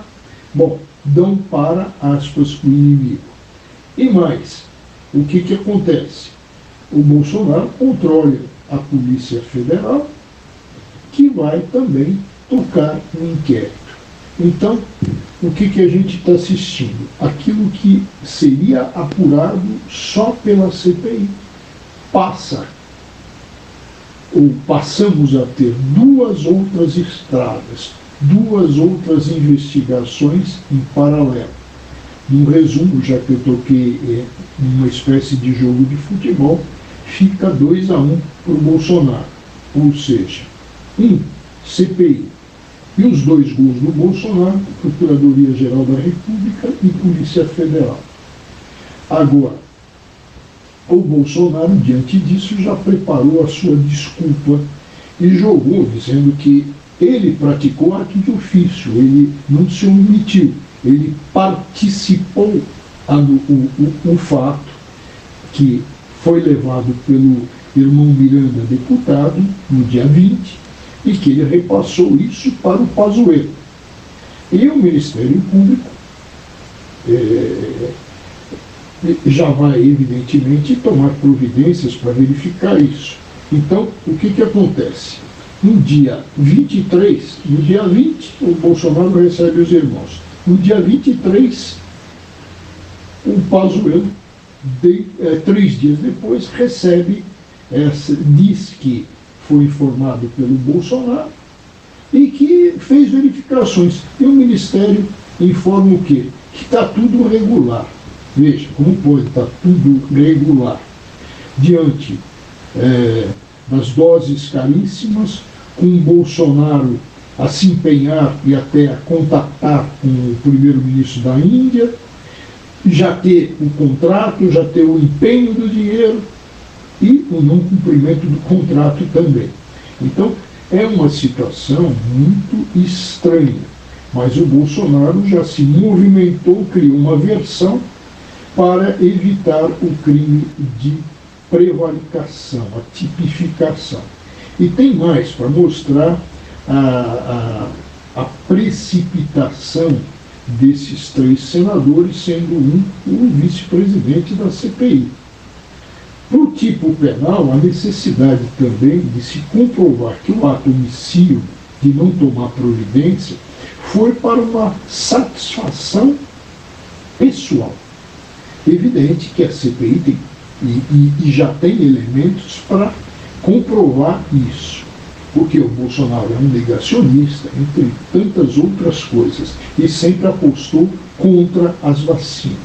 Bom, dão para, aspas, o inimigo. E mais, o que acontece? O Bolsonaro controla a Polícia Federal, que vai também tocar um inquérito. Então, o que a gente está assistindo? Aquilo que seria apurado só pela CPI passamos a ter duas outras estradas, duas outras investigações em paralelo. Num resumo, já que eu toquei numa espécie de jogo de futebol, fica 2-1 para o Bolsonaro. Ou seja, CPI e os 2 gols do Bolsonaro, Procuradoria-Geral da República e Polícia Federal. Agora, O Bolsonaro, diante disso, já preparou a sua desculpa e jogou, dizendo que ele praticou ato de ofício, ele não se omitiu, ele participou o fato que foi levado pelo irmão Miranda, deputado, no dia 20, e que ele repassou isso para o Pazuello. E o Ministério Público já vai, evidentemente, tomar providências para verificar isso. Então, o que acontece? No dia 23, no dia 20, o Bolsonaro recebe os irmãos. No dia 23, o Pazuello, 3 dias depois, recebe, diz que foi informado pelo Bolsonaro e que fez verificações. E o Ministério informa o quê? Que está tudo regular. Veja, como pode estar tudo regular? Diante das doses caríssimas, com o Bolsonaro a se empenhar e até a contactar com o primeiro-ministro da Índia, já ter o contrato, já ter o empenho do dinheiro e o não cumprimento do contrato também. Então, é uma situação muito estranha, mas o Bolsonaro já se movimentou, criou uma versão para evitar o crime de prevaricação, a tipificação. E tem mais para mostrar a precipitação desses 3 senadores, sendo um o vice-presidente da CPI. Para o tipo penal, a necessidade também de se comprovar que o ato omissivo de não tomar providência foi para uma satisfação pessoal. Evidente que a CPI tem, e já tem elementos para comprovar isso, porque o Bolsonaro é um negacionista, entre tantas outras coisas, e sempre apostou contra as vacinas.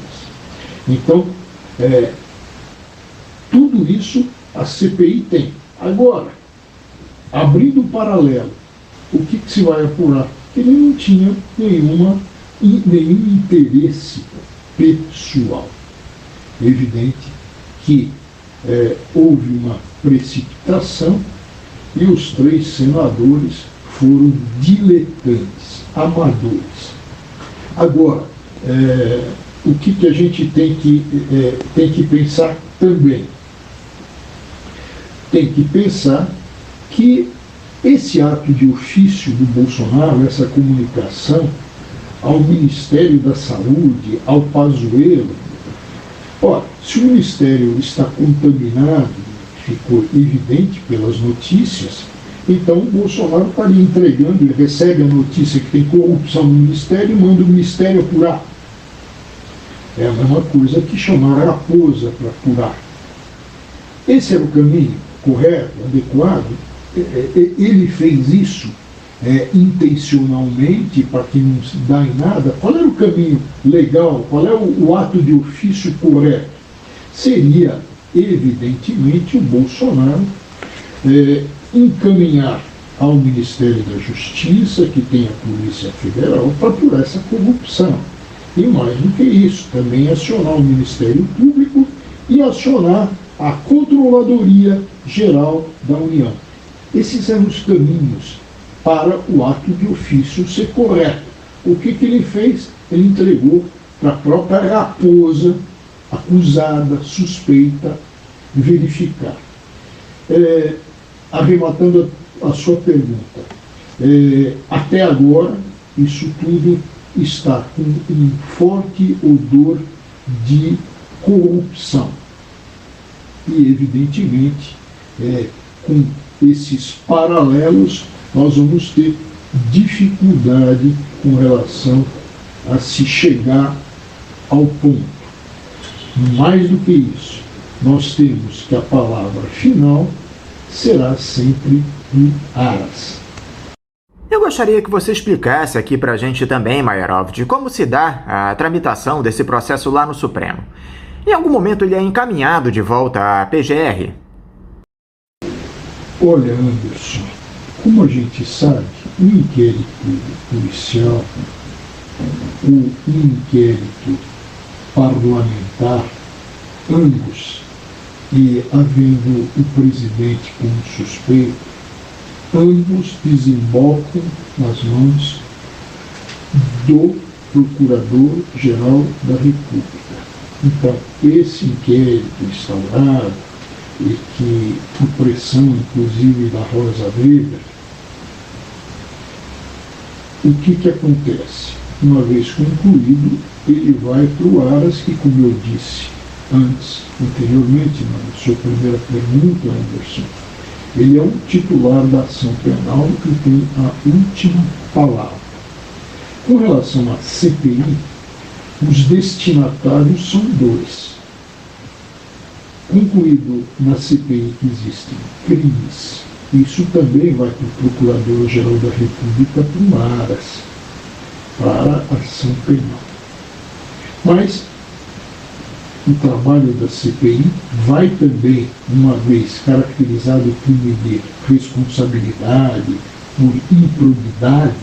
Então, tudo isso a CPI tem. Agora, abrindo o paralelo, o que se vai apurar? Ele não tinha nenhum interesse pessoal. É evidente que houve uma precipitação e os 3 senadores foram diletantes, amadores. Agora, o que a gente tem que pensar também? Tem que pensar que esse ato de ofício do Bolsonaro, essa comunicação ao Ministério da Saúde, ao Pazuello, se o Ministério está contaminado, ficou evidente pelas notícias, então o Bolsonaro estaria entregando, ele recebe a notícia que tem corrupção no Ministério e manda o Ministério apurar. É a mesma coisa que chamar a raposa para apurar. Esse era o caminho correto, adequado. Ele fez isso intencionalmente para que não se dá em nada. Qual era o caminho legal? Qual é o ato de ofício correto? Seria, evidentemente, o Bolsonaro encaminhar ao Ministério da Justiça, que tem a Polícia Federal, para apurar essa corrupção. E mais do que isso, também acionar o Ministério Público e acionar a Controladoria Geral da União. Esses eram os caminhos para o ato de ofício ser correto. O que ele fez? Ele entregou para a própria raposa, acusada, suspeita, verificar. Arrematando a sua pergunta, até agora, isso tudo está com um forte odor de corrupção. E, evidentemente, com esses paralelos, nós vamos ter dificuldade com relação a se chegar ao ponto. Mais do que isso, nós temos que a palavra final será sempre do Aras. Eu gostaria que você explicasse aqui pra gente também, Maiorov, de como se dá a tramitação desse processo lá no Supremo. Em algum momento ele é encaminhado de volta à PGR? Olha, Anderson, como a gente sabe, o inquérito policial, o inquérito parlamentar, ambos e havendo o presidente como suspeito, ambos desembocam nas mãos do Procurador-Geral da República. Então, esse inquérito instaurado, e que, por pressão, inclusive, da Rosa Weber, o que acontece? Uma vez concluído, ele vai para o Aras, que, como eu disse anteriormente, na sua primeira pergunta, Anderson, ele é um titular da ação penal que tem a última palavra. Com relação à CPI, os destinatários são dois. Concluído na CPI que existem crimes, isso também vai para o Procurador-Geral da República, para o Aras, para a ação penal. Mas o trabalho da CPI vai também, uma vez caracterizado o crime de responsabilidade por improbidade,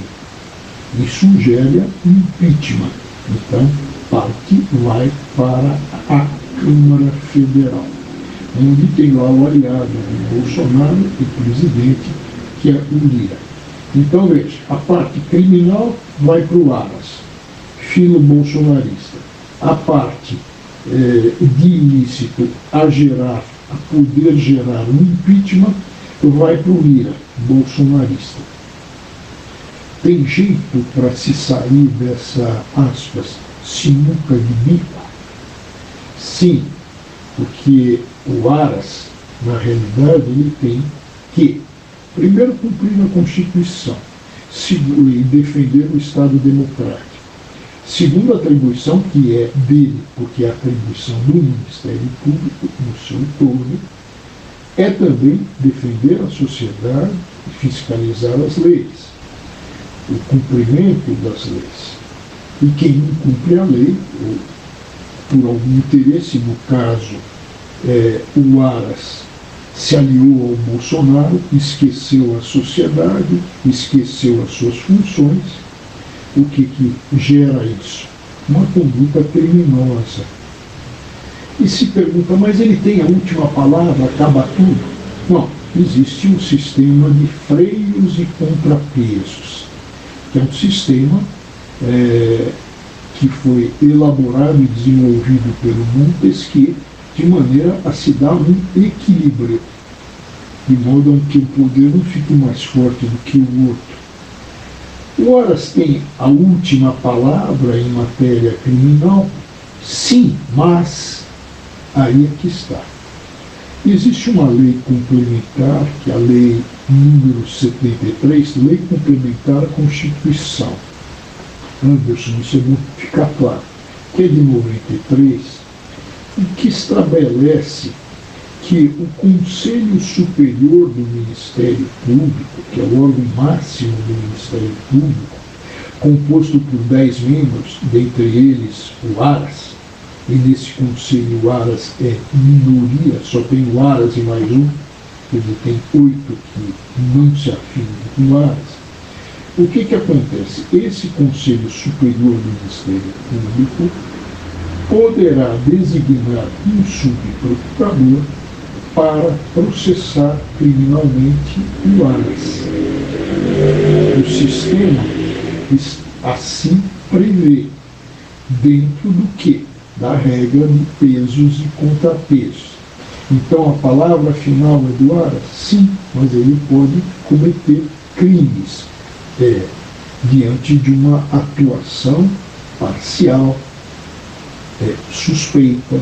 isso gera impeachment. Então, parte vai para a Câmara Federal, onde tem lá o aliado do Bolsonaro, o presidente, que é o Lira. Então, veja, a parte criminal vai para o Aras, filo bolsonarista. A parte de ilícito a poder gerar um impeachment, vai para o Lira, bolsonarista. Tem jeito para se sair dessa, aspas, sinuca de bico? Sim, porque o Aras, na realidade, ele tem que, primeiro, cumprir a Constituição, segundo, e defender o Estado democrático. Segunda atribuição, que é dele, porque é a atribuição do Ministério Público no seu todo, é também defender a sociedade e fiscalizar as leis, o cumprimento das leis. E quem não cumpre a lei, ou por algum interesse, no caso, o Aras se aliou ao Bolsonaro, esqueceu a sociedade, esqueceu as suas funções. O que gera isso? Uma conduta criminosa. E se pergunta, mas ele tem a última palavra, acaba tudo? Não, existe um sistema de freios e contrapesos, que é um sistema que foi elaborado e desenvolvido pelo Montesquieu, de maneira a se dar um equilíbrio, de modo a que o poder não fique mais forte do que o outro. O Aras tem a última palavra em matéria criminal? Sim, mas aí é que está. Existe uma lei complementar, que é a lei número 73, lei complementar à Constituição. Anderson, isso é bom ficar claro, que é de 93, que estabelece que o Conselho Superior do Ministério Público, que é o órgão máximo do Ministério Público, composto por 10 membros, dentre eles o Aras, e nesse Conselho o Aras é minoria, só tem o Aras e mais um, quer dizer, tem 8 que não se afinam com o Aras. O que acontece? Esse Conselho Superior do Ministério Público poderá designar um subprocurador para processar criminalmente o Aras. O sistema assim prevê, dentro do quê? Da regra de pesos e contrapesos. Então a palavra final é do Aras? Sim, mas ele pode cometer crimes diante de uma atuação parcial, suspeita,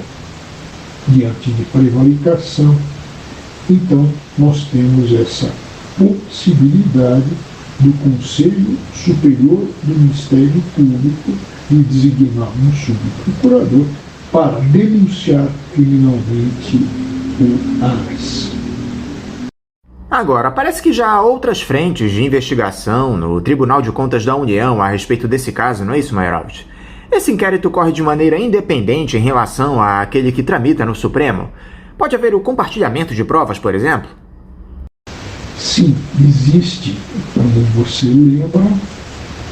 diante de prevaricação. Então, nós temos essa possibilidade do Conselho Superior do Ministério Público de designar um subprocurador para denunciar criminalmente o Aras. Agora, parece que já há outras frentes de investigação no Tribunal de Contas da União a respeito desse caso, não é isso, Mairovich? Esse inquérito corre de maneira independente em relação àquele que tramita no Supremo? Pode haver o compartilhamento de provas, por exemplo? Sim, existe, como você lembra,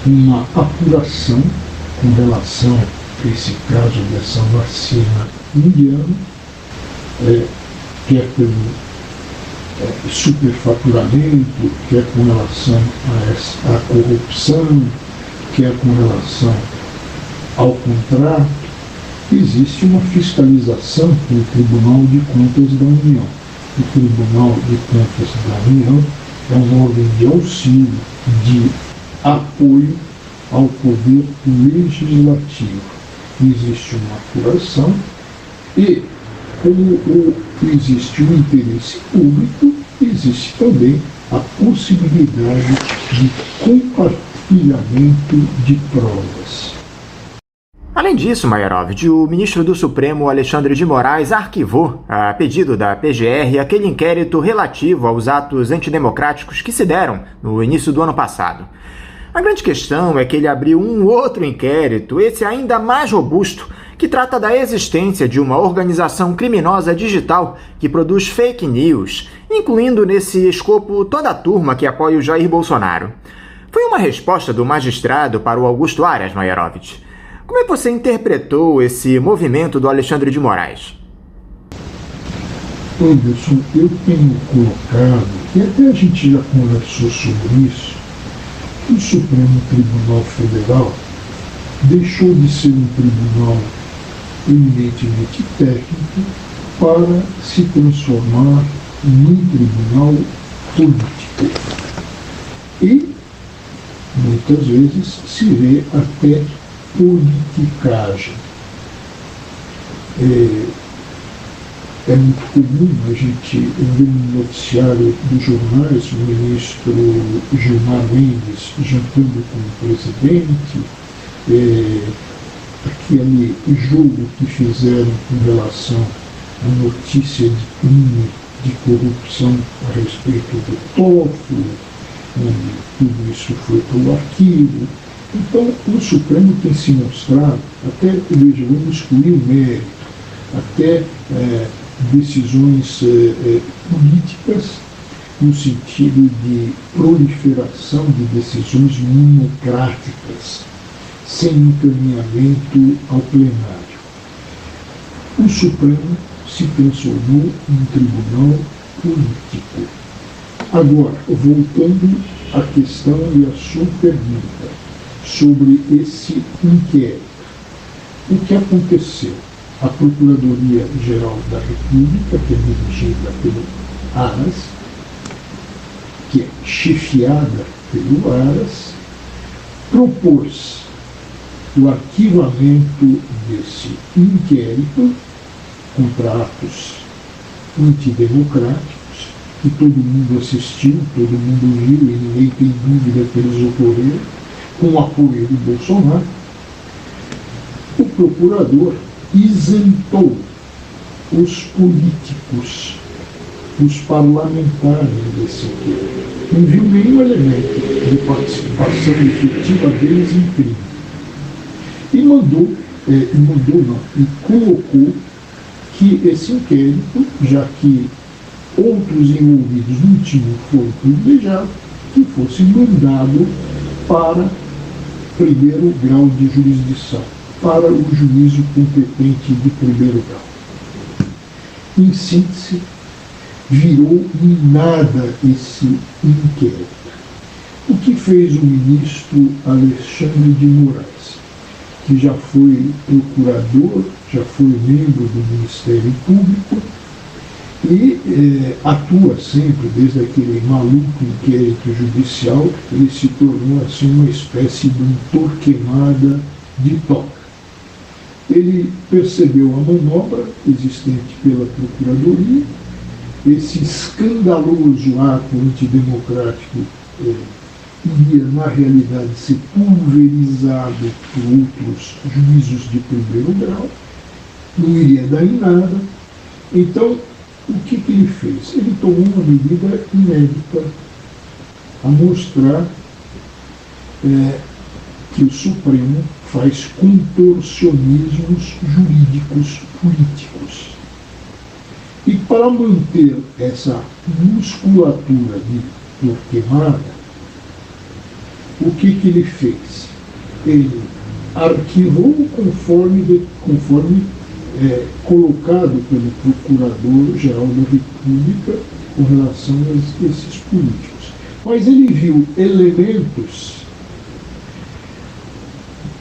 uma apuração com relação a esse caso dessa vacina indiana, quer pelo superfaturamento, quer com relação à corrupção, quer com relação ao contrato, existe uma fiscalização pelo Tribunal de Contas da União. O Tribunal de Contas da União é uma ordem de auxílio, de apoio ao poder legislativo. Existe uma apuração e, como existe um interesse público, existe também a possibilidade de compartilhamento de provas. Além disso, Maierovitch, o ministro do Supremo, Alexandre de Moraes, arquivou, a pedido da PGR, aquele inquérito relativo aos atos antidemocráticos que se deram no início do ano passado. A grande questão é que ele abriu um outro inquérito, esse ainda mais robusto, que trata da existência de uma organização criminosa digital que produz fake news, incluindo nesse escopo toda a turma que apoia o Jair Bolsonaro. Foi uma resposta do magistrado para o Augusto Aras, Maierovitch. Como é que você interpretou esse movimento do Alexandre de Moraes? Anderson, eu tenho colocado, e até a gente já conversou sobre isso, que o Supremo Tribunal Federal deixou de ser um tribunal eminentemente técnico para se transformar num tribunal político. E, muitas vezes, se vê até politicagem. É muito comum a gente ver no noticiário dos jornais o ministro Gilmar Mendes jantando com o presidente, aquele jogo que fizeram com relação à notícia de crime, de corrupção a respeito do TOEFL, onde tudo isso foi para o arquivo. Então, o Supremo tem se mostrado, até, veja, vamos excluir o mérito, até decisões políticas, no sentido de proliferação de decisões monocráticas, sem encaminhamento ao plenário. O Supremo se transformou em um tribunal político. Agora, voltando à questão e à sua pergunta sobre esse inquérito. O que aconteceu? A Procuradoria-Geral da República, que é dirigida pelo Aras, que é chefiada pelo Aras, propôs o arquivamento desse inquérito contra atos antidemocráticos, que todo mundo assistiu, todo mundo viu, e ninguém tem dúvida que eles ocorreram, com o apoio do Bolsonaro. O procurador isentou os políticos, os parlamentares desse inquérito. Não viu nenhum elemento de participação efetiva deles em crime. E colocou que esse inquérito, já que outros envolvidos não tinham foro privilegiado, que fosse mandado para primeiro grau de jurisdição, para o juízo competente de primeiro grau. Em síntese, virou em nada esse inquérito. O que fez o ministro Alexandre de Moraes, que já foi procurador, já foi membro do Ministério Público e atua sempre, desde aquele maluco inquérito judicial, ele se tornou assim uma espécie de um Torquemada de toca. Ele percebeu a manobra existente pela Procuradoria, esse escandaloso ato antidemocrático iria, na realidade, ser pulverizado por outros juízos de primeiro grau, não iria dar em nada. Então, o que ele fez? Ele tomou uma medida inédita a mostrar que o Supremo faz contorcionismos jurídicos políticos. E para manter essa musculatura de Torquemada, o que ele fez? Ele arquivou conforme colocado pelo Procurador-Geral da República com relação a esses políticos. Mas ele viu elementos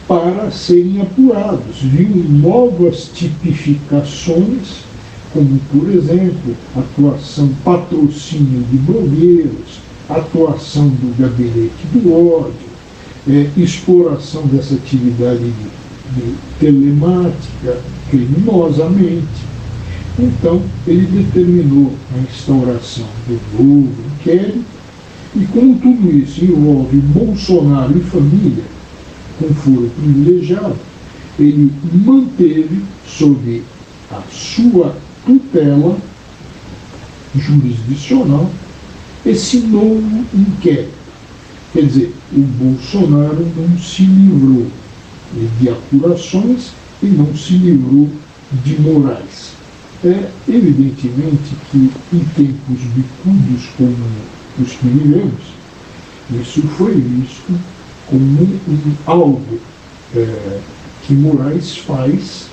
para serem apurados, viu novas tipificações, como, por exemplo, atuação, patrocínio de blogueiros, atuação do gabinete do ódio, exploração dessa atividade de telemática criminosamente. Então, ele determinou a instauração do novo inquérito, e como tudo isso envolve Bolsonaro e família, com foro privilegiado, ele manteve sob a sua tutela jurisdicional esse novo inquérito. Quer dizer, o Bolsonaro não se livrou de apurações e não se livrou de morais. É evidentemente que em tempos bicudos como os que vivemos, isso foi visto como algo que Moraes faz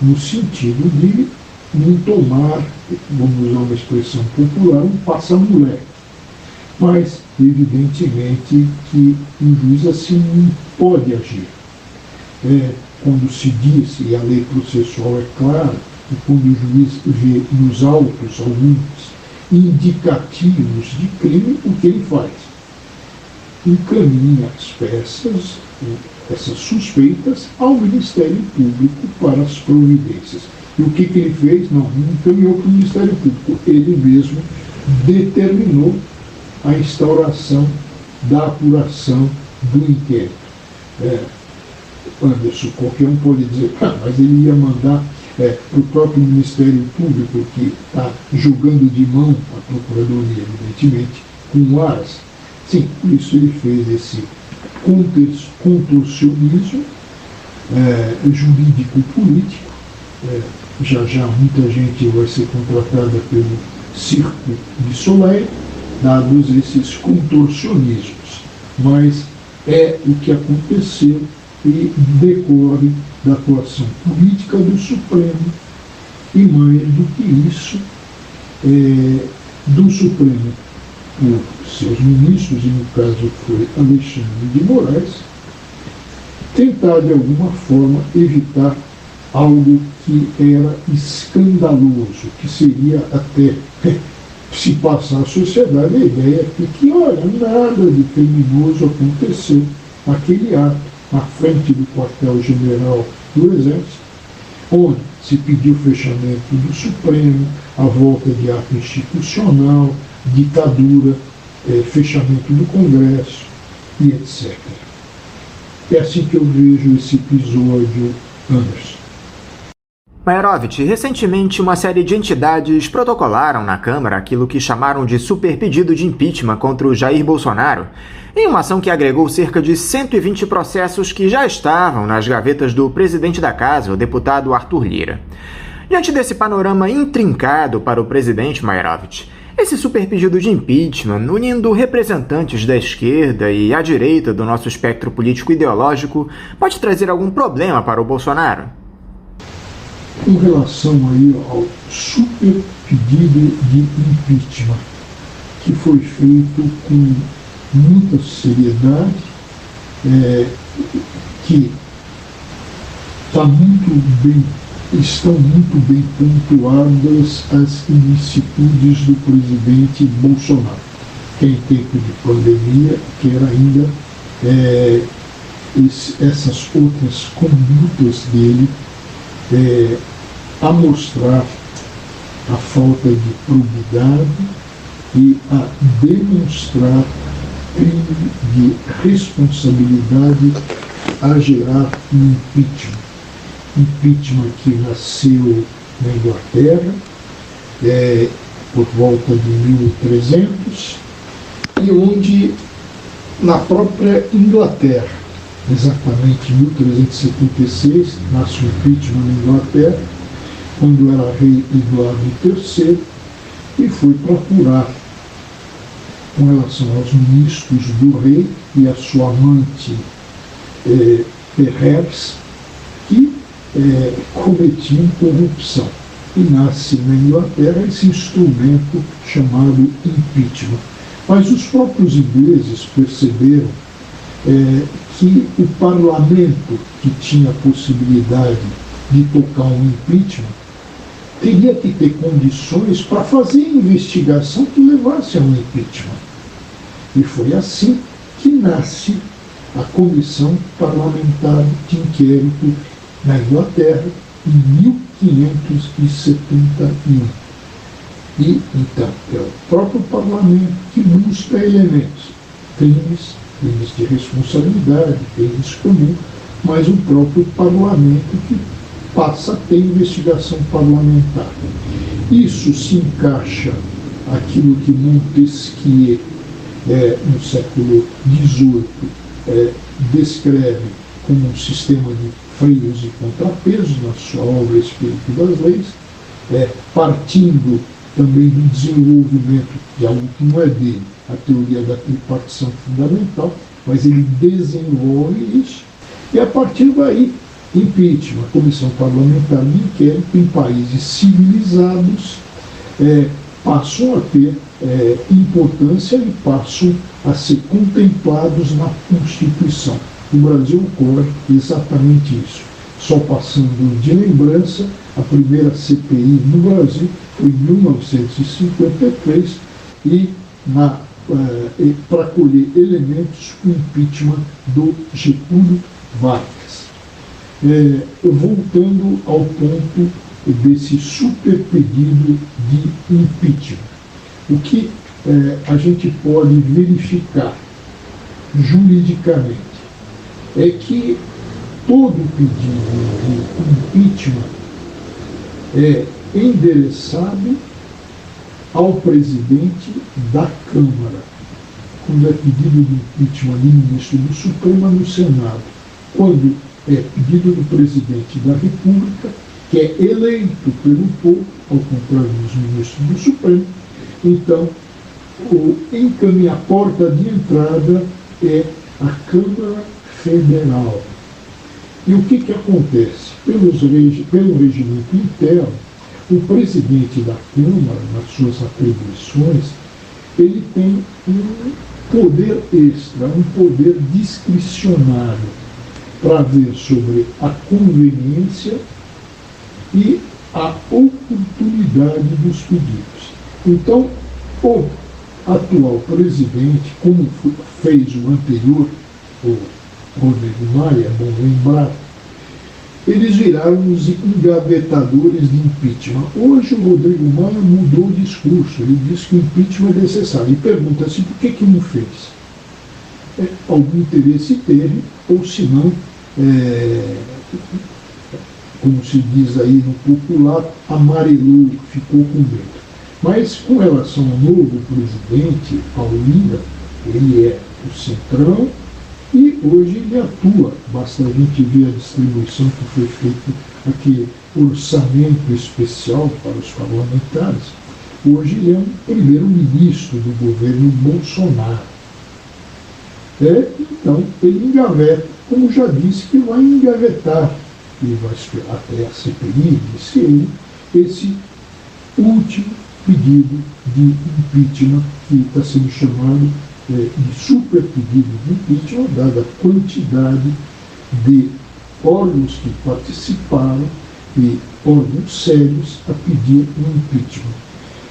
no sentido de não tomar, vamos usar uma expressão popular, um passa-moleque. Mas, evidentemente, que um juiz assim não pode agir. Quando se diz, e a lei processual é clara, e quando o juiz vê nos autos alguns indicativos de crime, o que ele faz? Encaminha as peças, essas suspeitas, ao Ministério Público para as providências. E o que ele fez? Não encaminhou para o Ministério Público. Ele mesmo determinou a instauração da apuração do inquérito. Anderson, qualquer um pode dizer, mas ele ia mandar para o próprio Ministério Público, que está jogando de mão a Procuradoria, evidentemente, com aras. Sim, por isso ele fez esse contorcionismo jurídico-político. Já muita gente vai ser contratada pelo Circo de Soleil, dados esses contorcionismos. Mas é o que aconteceu e decorre da atuação política do Supremo, e mais do que isso, do Supremo por seus ministros, e no caso foi Alexandre de Moraes, tentar de alguma forma evitar algo que era escandaloso, que seria até, se passar à sociedade, a ideia de que, olha, nada de criminoso aconteceu naquele ato, na frente do quartel-general do Exército, onde se pediu o fechamento do Supremo, a volta de ato institucional, ditadura, fechamento do Congresso e etc. É assim que eu vejo esse episódio, Anderson. Mairovitch, recentemente uma série de entidades protocolaram na Câmara aquilo que chamaram de super pedido de impeachment contra o Jair Bolsonaro, em uma ação que agregou cerca de 120 processos que já estavam nas gavetas do presidente da casa, o deputado Arthur Lira. Diante desse panorama intrincado para o presidente Mairovitch, esse super pedido de impeachment, unindo representantes da esquerda e à direita do nosso espectro político-ideológico, pode trazer algum problema para o Bolsonaro? Com relação aí ao super pedido de impeachment, que foi feito com muita seriedade, que estão muito bem pontuadas as ilicitudes do presidente Bolsonaro, que em tempo de pandemia quer ainda essas outras condutas dele a mostrar a falta de probidade e a demonstrar crime de responsabilidade a gerar um impeachment. Impeachment que nasceu na Inglaterra por volta de 1300 e onde na própria Inglaterra, exatamente em 1376, nasce o impeachment na Inglaterra, quando era rei Eduardo III, e foi procurar com relação aos ministros do rei e a sua amante Ferrers, que cometiam corrupção. E nasce na Inglaterra esse instrumento chamado impeachment. Mas os próprios ingleses perceberam que o parlamento, que tinha a possibilidade de tocar um impeachment, teria que ter condições para fazer investigação que levasse a um impeachment. E foi assim que nasce a Comissão Parlamentar de Inquérito na Inglaterra, em 1571. E, então, é o próprio parlamento que busca elementos, crimes de responsabilidade, crimes comuns, mas o próprio parlamento que passa a ter investigação parlamentar. Isso se encaixa aquilo que Montesquieu, no século XVIII, descreve como um sistema de freios e contrapesos na sua obra Espírito das Leis, partindo também do desenvolvimento de algo que não é dele, a teoria da tripartição fundamental, mas ele desenvolve isso, e a partir daí, impeachment, Comissão Parlamentar de Inquérito, em países civilizados, passam a ter importância e passam a ser contemplados na Constituição. No Brasil ocorre exatamente isso. Só passando de lembrança, a primeira CPI no Brasil foi em 1953 e para colher elementos o impeachment do Getúlio Vargas. Voltando ao ponto desse super pedido de impeachment, o que a gente pode verificar juridicamente é que todo pedido de impeachment é endereçado ao presidente da Câmara. Quando é pedido de impeachment de ministro do Supremo, no Senado. Quando é pedido do presidente da República, que é eleito pelo povo, ao contrário dos ministros do Supremo, então a porta de entrada é a Câmara Federal. E o que acontece? Pelo regimento interno, o presidente da Câmara, nas suas atribuições, ele tem um poder extra, um poder discricionário para ver sobre a conveniência e a oportunidade dos pedidos. Então, o atual presidente, como fez o anterior, o Rodrigo Maia, é bom lembrar, eles viraram os engavetadores de impeachment. Hoje o Rodrigo Maia mudou o discurso, ele diz que o impeachment é necessário. E pergunta-se por que não fez. Algum interesse teve, ou se não, como se diz aí no popular, amarelou, ficou com medo. Mas com relação ao novo presidente, ao Lira, ele é o centrão, e hoje ele atua, basta a gente ver a distribuição que foi feita, aquele orçamento especial para os parlamentares. Hoje ele é um primeiro-ministro do governo Bolsonaro. Então ele engaveta, como já disse que vai engavetar, ele vai esperar até a CPI, disse ele, esse último pedido de impeachment que está sendo chamado de super pedido de impeachment, dada a quantidade de órgãos que participaram e órgãos sérios a pedir um impeachment.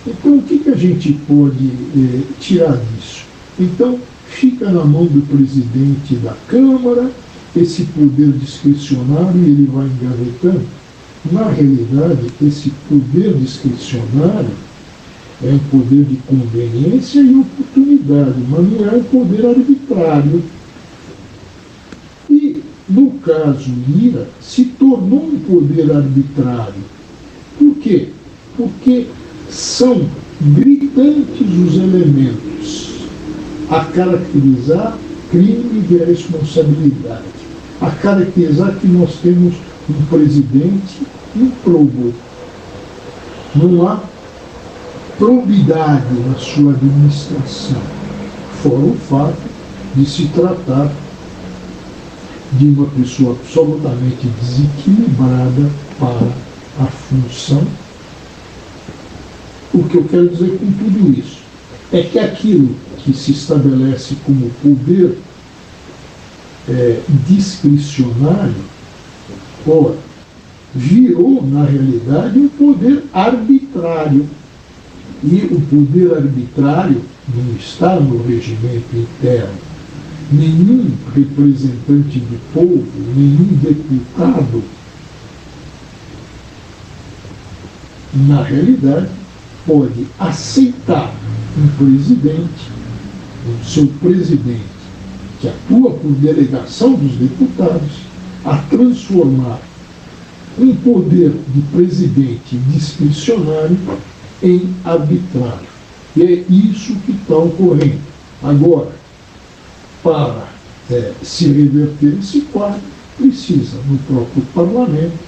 Então, o que a gente pode tirar disso? Então, fica na mão do presidente da Câmara esse poder discricionário e ele vai engavetando. Na realidade, esse poder discricionário é um poder de conveniência e oportunidade, mas não é um poder arbitrário. E, no caso Lira, se tornou um poder arbitrário. Por quê? Porque são gritantes os elementos a caracterizar crime de responsabilidade, a caracterizar que nós temos um presidente improbo. Não há probidade na sua administração, fora o fato de se tratar de uma pessoa absolutamente desequilibrada para a função. O que eu quero dizer com tudo isso é que aquilo que se estabelece como poder discricionário, ora, virou, na realidade, um poder arbitrário. E o poder arbitrário não está no regimento interno. Nenhum representante do povo, nenhum deputado, na realidade, pode aceitar um presidente, o seu presidente, que atua por delegação dos deputados, a transformar um poder de presidente discricionário em arbitrário. E é isso que está ocorrendo. Agora, para se reverter esse quadro, precisa, no próprio parlamento,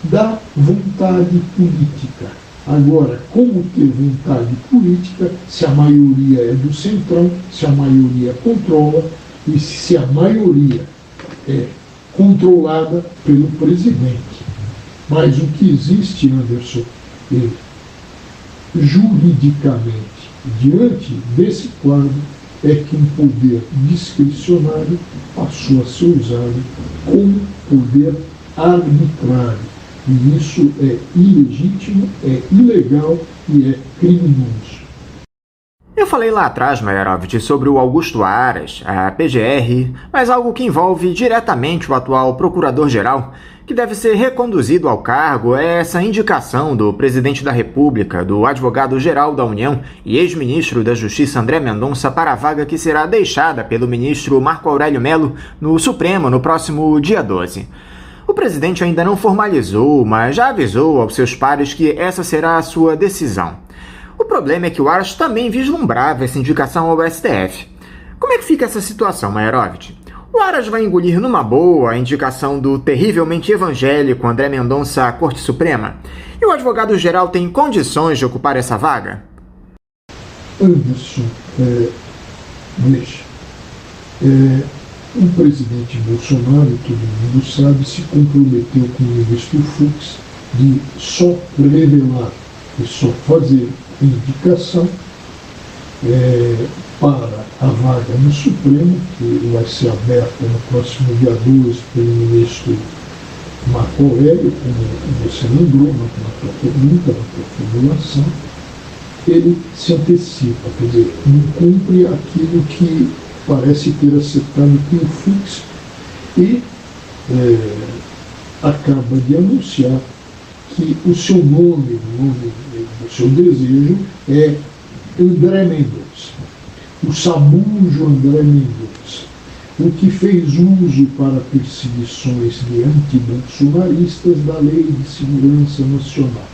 da vontade política. Agora, como ter vontade política se a maioria é do centrão, se a maioria controla e se a maioria é controlada pelo presidente? Mas o que existe, Anderson, juridicamente, diante desse quadro, é que um poder discricionário passou a ser usado como poder arbitrário. E isso é ilegítimo, é ilegal e é criminoso. Eu falei lá atrás, Maierovitch, sobre o Augusto Aras, a PGR, mas algo que envolve diretamente o atual Procurador-Geral, que deve ser reconduzido ao cargo, é essa indicação do Presidente da República, do Advogado-Geral da União e ex-ministro da Justiça André Mendonça para a vaga que será deixada pelo ministro Marco Aurélio Mello no Supremo no próximo dia 12. O presidente ainda não formalizou, mas já avisou aos seus pares que essa será a sua decisão. O problema é que o Aras também vislumbrava essa indicação ao STF. Como é que fica essa situação, Maierovitch? O Aras vai engolir numa boa a indicação do terrivelmente evangélico André Mendonça à Corte Suprema? E o advogado-geral tem condições de ocupar essa vaga? Anderson, veja, o presidente Bolsonaro, todo mundo sabe, se comprometeu com o ministro Fux de só revelar e só fazer indicação para a vaga no Supremo, que vai ser aberta no próximo dia 12 pelo ministro Marco Aurélio, como você lembrou na tua pergunta, na tua formulação. Ele se antecipa, quer dizer, não cumpre aquilo que parece ter acertado com o Fux e acaba de anunciar que o seu nome, o seu desejo é André Mendonça, o sabujo André Mendonça, o que fez uso para perseguições de antibolsonaristas da Lei de Segurança Nacional,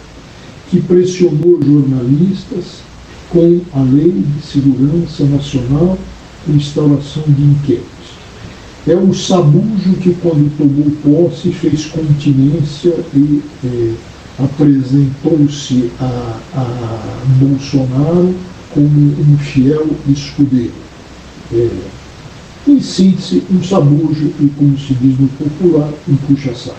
que pressionou jornalistas com a Lei de Segurança Nacional e instauração de inquéritos. É o sabujo que, quando tomou posse, fez continência e apresentou-se a Bolsonaro como um fiel escudeiro. Em síntese, um sabujo e, como se diz no popular, um puxa-saco.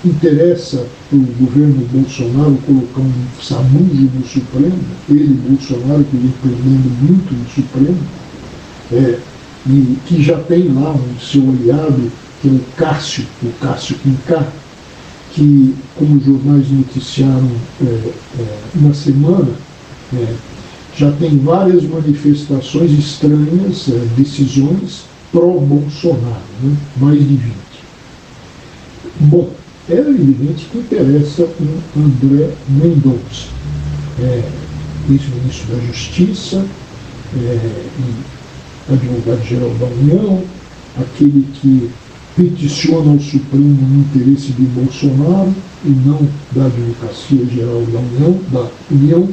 Interessa para o governo Bolsonaro colocar um sabujo no Supremo, ele, Bolsonaro, que vem perdendo muito no Supremo, e que já tem lá o seu aliado, que é o Cássio com K, que, como os jornais noticiaram na semana, já tem várias manifestações estranhas, decisões pró-Bolsonaro, né? Mais de 20. Bom, é evidente que interessa um André Mendonça, ex-ministro da Justiça, e advogado-geral da União, aquele que peticiona ao Supremo no interesse de Bolsonaro e não da Advocacia Geral da União,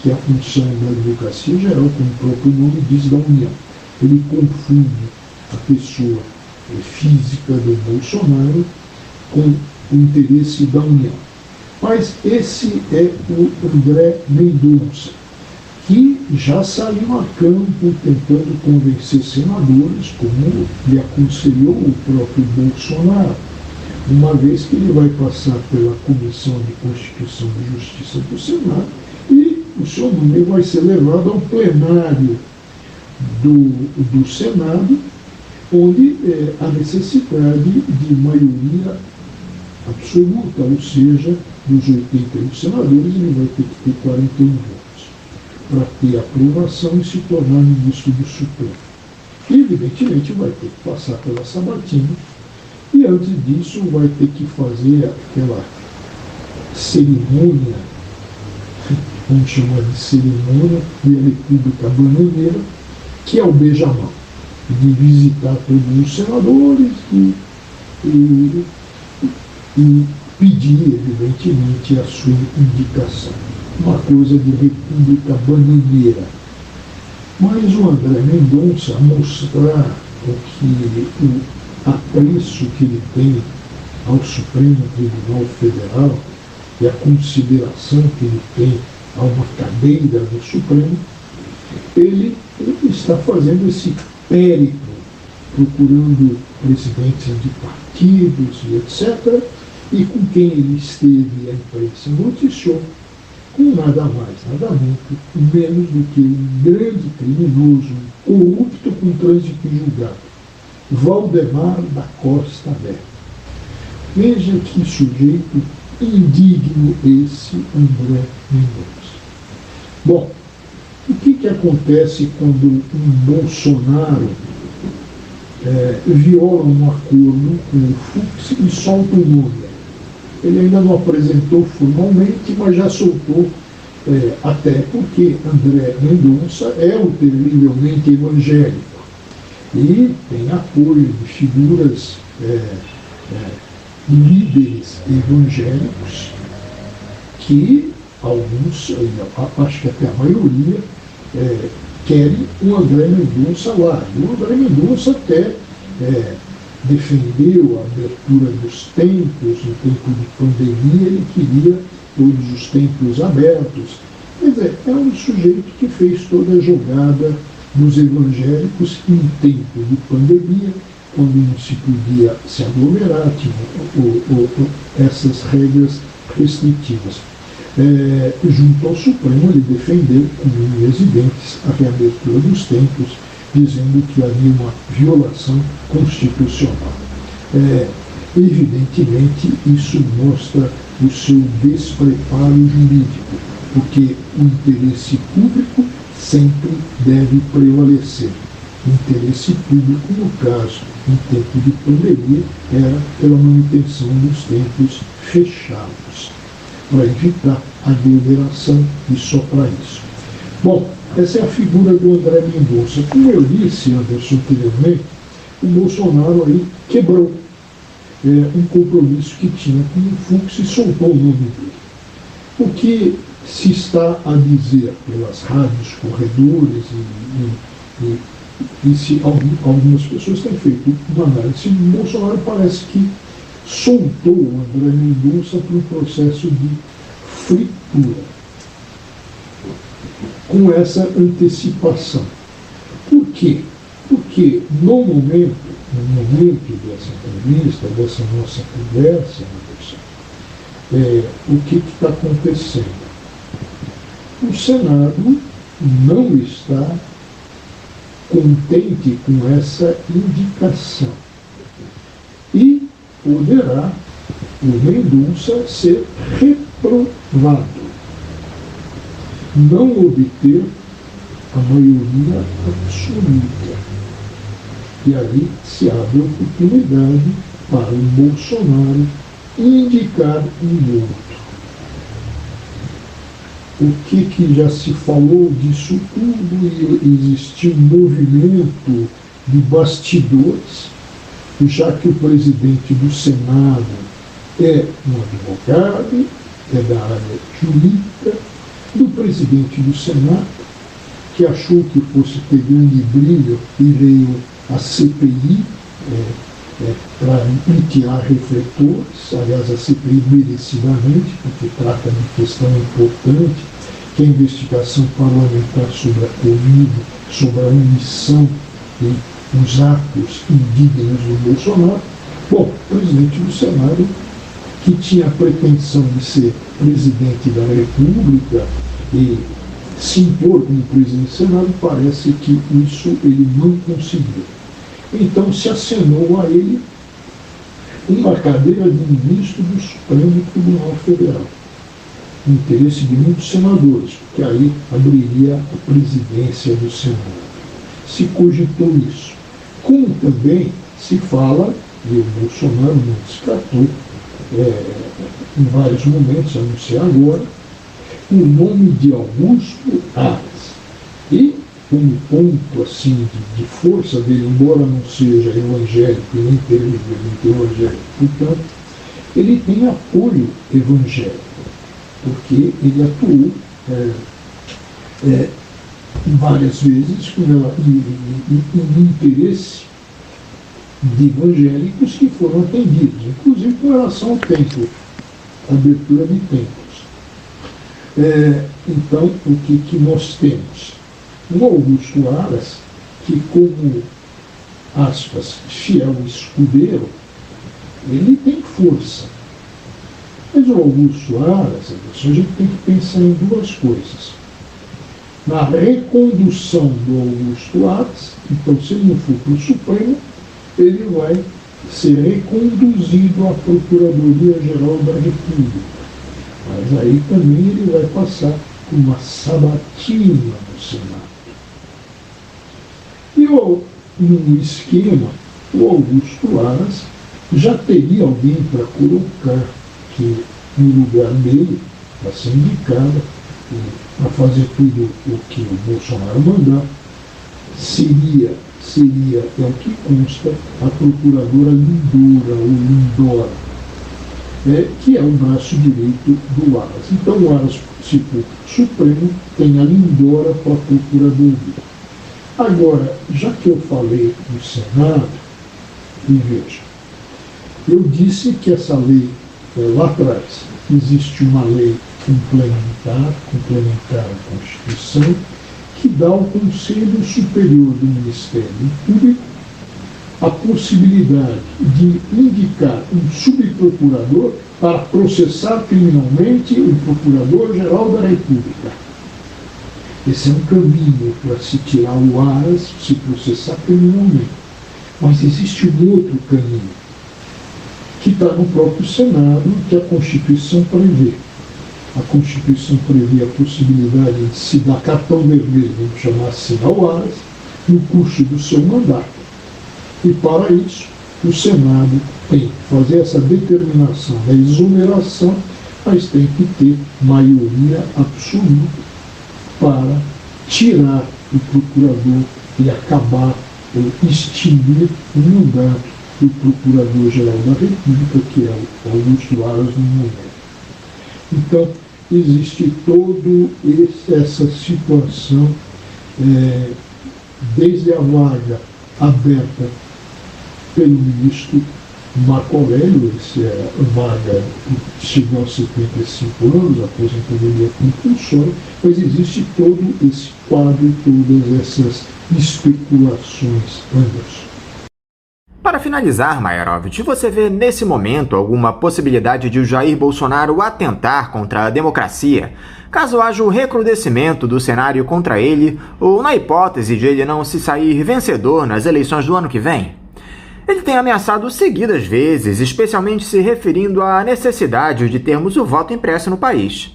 que é a função da Advocacia Geral, como o próprio nome diz, da União. Ele confunde a pessoa física do Bolsonaro com o interesse da União. Mas esse é o André Mendonça, que já saiu a campo tentando convencer senadores, como lhe aconselhou o próprio Bolsonaro, uma vez que ele vai passar pela Comissão de Constituição e Justiça do Senado e o seu nome vai ser levado ao plenário do Senado, onde há necessidade de maioria absoluta, ou seja, dos 81 senadores, ele vai ter que ter 41 votos para ter aprovação e se tornar ministro do Supremo. E, evidentemente, vai ter que passar pela sabatina e, antes disso, vai ter que fazer aquela cerimônia, vamos chamar de cerimônia, de República Bananeira, que é o beijamão, de visitar todos os senadores e pedir, evidentemente, a sua indicação. Uma coisa de República Bananeira. Mas o André Mendonça mostrar o apreço que ele tem ao Supremo Tribunal Federal e a consideração que ele tem a uma cadeira do Supremo, ele está fazendo esse périplo, procurando presidentes de partidos e etc., e com quem ele esteve, a imprensa noticiou, com nada mais, nada menos do que um grande criminoso, corrupto com trânsito em julgado, Valdemar da Costa Neto. Veja que sujeito indigno esse André Mendonça. Bom, o que acontece quando um Bolsonaro viola um acordo com o Fux e solta o nome? Ele ainda não apresentou formalmente, mas já soltou, até porque André Mendonça é um terrivelmente evangélico e tem apoio de figuras, líderes evangélicos, que alguns, acho que até a maioria, querem o André Mendonça lá. E o André Mendonça até defendeu a abertura dos templos, no tempo de pandemia, ele queria todos os templos abertos. Quer dizer, é um sujeito que fez toda a jogada dos evangélicos em tempo de pandemia, quando não se podia se aglomerar, tinha essas regras restritivas. Junto ao Supremo, ele defendeu, com unhas e dentes, a reabertura dos templos, dizendo que havia uma violação constitucional. Evidentemente, isso mostra o seu despreparo jurídico, porque o interesse público sempre deve prevalecer. O interesse público, no caso, em tempo de pandemia, era pela manutenção dos templos fechados, para evitar aglomeração e só para isso. Bom, essa é a figura do André Mendonça. Como eu disse, Anderson, anteriormente, o Bolsonaro aí quebrou um compromisso que tinha com o Fux e soltou o nome dele. O que se está a dizer pelas rádios, corredores e se algumas pessoas têm feito uma análise, o Bolsonaro parece que soltou o André Mendonça para um processo de fritura, com essa antecipação. Por quê? Porque no momento dessa entrevista, dessa nossa conversa, o que está acontecendo? O Senado não está contente com essa indicação e poderá o Mendonça ser reprovado, não obter a maioria absoluta. E aí se abre a oportunidade para o Bolsonaro indicar um outro. O que já se falou disso tudo, e existiu um movimento de bastidores, já que o presidente do Senado é um advogado, é da área jurídica, do presidente do Senado, que achou que fosse ter grande brilho e veio a CPI para ampliar refletores, aliás, a CPI merecidamente, porque trata de questão importante, que a investigação parlamentar sobre a Covid, sobre a omissão e os atos indignos do Bolsonaro. Bom, o presidente do Senado, que tinha a pretensão de ser presidente da República e se impor como presidente do Senado, parece que isso ele não conseguiu. Então se acenou a ele uma cadeira de ministro do Supremo Tribunal Federal. O interesse de muitos senadores, porque aí abriria a presidência do Senado. Se cogitou isso. Como também se fala, e o Bolsonaro não descartou, em vários momentos, anunciar agora, o nome de Augusto Aras. E, como ponto assim, de força dele, embora não seja evangélico e nem terrivelmente evangélico, portanto, ele tem apoio evangélico, porque ele atuou várias vezes em interesse de evangélicos que foram atendidos, inclusive com relação ao templo, abertura de templos. Então, o que nós temos? O Augusto Aras, que como, aspas, fiel escudeiro, ele tem força. Mas o Augusto Aras, a gente tem que pensar em duas coisas. Na recondução do Augusto Aras, então se ele não for para o Supremo, ele vai ser reconduzido à Procuradoria-Geral da República. Mas aí também ele vai passar por uma sabatina no Senado. E no esquema, o Augusto Aras já teria alguém para colocar que no lugar dele, para ser indicada, para fazer tudo o que o Bolsonaro mandar, seria, é o que consta, a procuradora Lindora, ou Lindora, que é o braço direito do Aras. Então o Aras, se for Supremo, tem a Lindora para a Procuradoria. Agora, já que eu falei do Senado, e veja, eu disse que essa lei, lá atrás, existe uma lei complementar à Constituição, que dá ao Conselho Superior do Ministério Público a possibilidade de indicar um subprocurador para processar criminalmente o Procurador-Geral da República. Esse é um caminho para se tirar o Aras, se processar criminalmente. Mas existe um outro caminho, que está no próprio Senado, que a Constituição prevê. A Constituição prevê a possibilidade de se dar cartão vermelho, vamos chamar assim, ao Aras, no curso do seu mandato. E para isso, o Senado tem que fazer essa determinação da exoneração, mas tem que ter maioria absoluta para tirar o procurador e acabar ou extinguir o mandato do Procurador-Geral da República, que é o Augusto Aras no momento. Então, existe toda essa situação, desde a vaga aberta pelo ministro Marco Aurélio, essa é a vaga que chegou aos 75 anos, aposentadoria compulsória, mas existe todo esse quadro e todas essas especulações, Anderson. Para finalizar, Maierovitch, você vê nesse momento alguma possibilidade de o Jair Bolsonaro atentar contra a democracia, caso haja o recrudescimento do cenário contra ele, ou na hipótese de ele não se sair vencedor nas eleições do ano que vem? Ele tem ameaçado seguidas vezes, especialmente se referindo à necessidade de termos o voto impresso no país.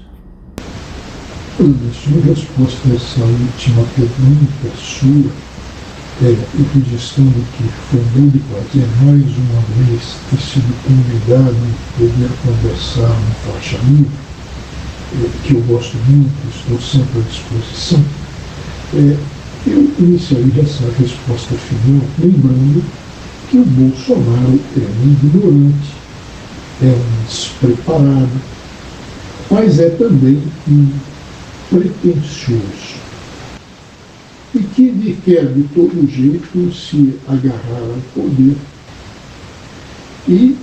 Em resposta a essa última pergunta sua, registrando que foi um grande prazer mais uma vez ter sido convidado a poder conversar no Faixa Livre, que eu gosto muito, estou sempre à disposição, eu iniciaria essa resposta final lembrando que o Bolsonaro é um ignorante, é um despreparado, mas é também um pretensioso. E que quer de todo jeito se agarrar ao poder e,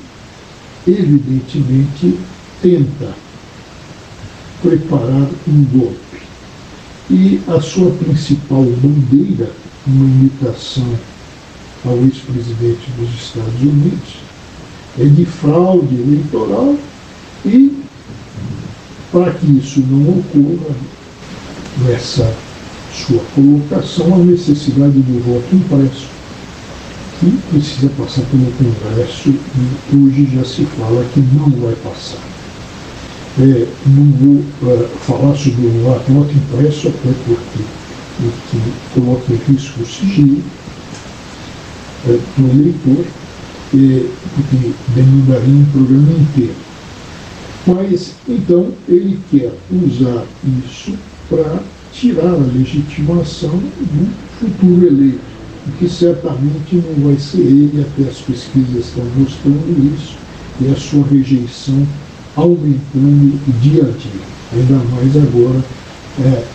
evidentemente, tenta preparar um golpe. E a sua principal bandeira, uma imitação ao ex-presidente dos Estados Unidos, é de fraude eleitoral e, para que isso não ocorra, nessa sua colocação, a necessidade do voto impresso, que precisa passar pelo Congresso e hoje já se fala que não vai passar. Não vou falar sobre o voto impresso, até porque o que coloca em risco o sigilo do eleitor, porque demandaria um programa inteiro. Mas, então, ele quer usar isso para tirar a legitimação do futuro eleito, que certamente não vai ser ele, até as pesquisas estão mostrando isso, e a sua rejeição aumentando dia a dia. Ainda mais agora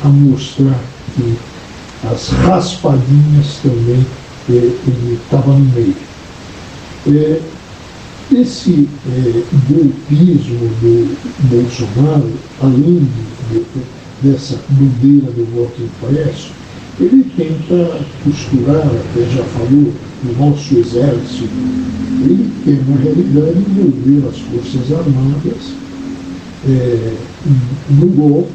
a mostrar que as raspadinhas também ele estava no meio. Esse golpismo do Bolsonaro, além dessa bandeira do voto impresso, ele tenta costurar, até já falou, o nosso exército. Ele quer, na realidade, envolver as Forças Armadas no golpe,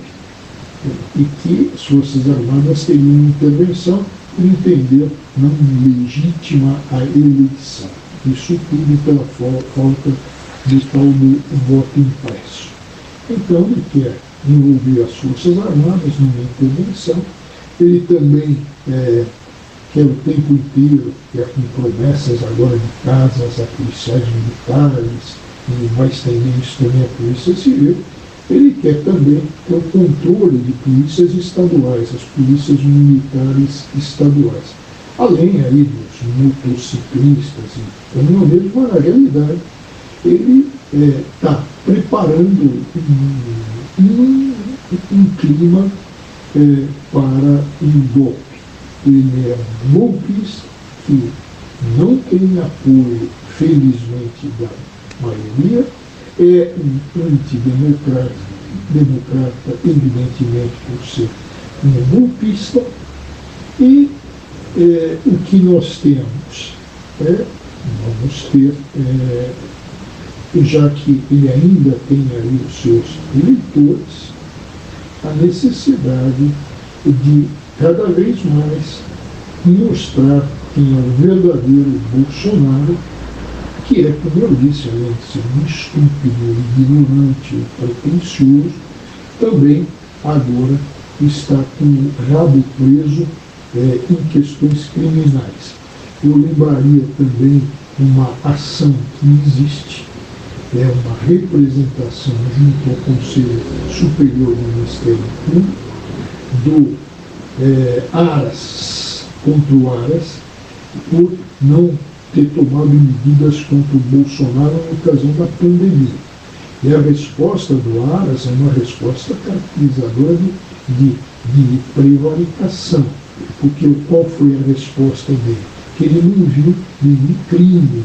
e que as Forças Armadas teriam intervenção por entender não legítima a eleição. Isso tudo pela falta do tal do voto impresso. Então ele quer envolver as Forças Armadas numa intervenção. Ele também quer o tempo inteiro, quer com promessas agora de casas a policiais militares, e vai estender isso também à Polícia Civil. Ele quer também ter o controle de polícias estaduais, as polícias militares estaduais. Além aí dos motociclistas e caminhoneiros, mas na realidade ele está preparando um clima para um golpe. Ele é um golpista que não tem apoio, felizmente, da maioria, é um antidemocrata, evidentemente, por ser um golpista, e o que nós temos vamos ter, já que ele ainda tem aí os seus eleitores, a necessidade de cada vez mais mostrar quem é o verdadeiro Bolsonaro, que é, como eu disse, além de ser um estúpido, ignorante, pretensioso, também agora está com o rabo preso em questões criminais. Eu lembraria também uma ação que existe, uma representação junto ao Conselho Superior do Ministério Público, do Aras, contra o Aras, por não ter tomado medidas contra o Bolsonaro na ocasião da pandemia. E a resposta do Aras é uma resposta caracterizadora de prevaricação. Porque qual foi a resposta dele? Que ele não viu nenhum crime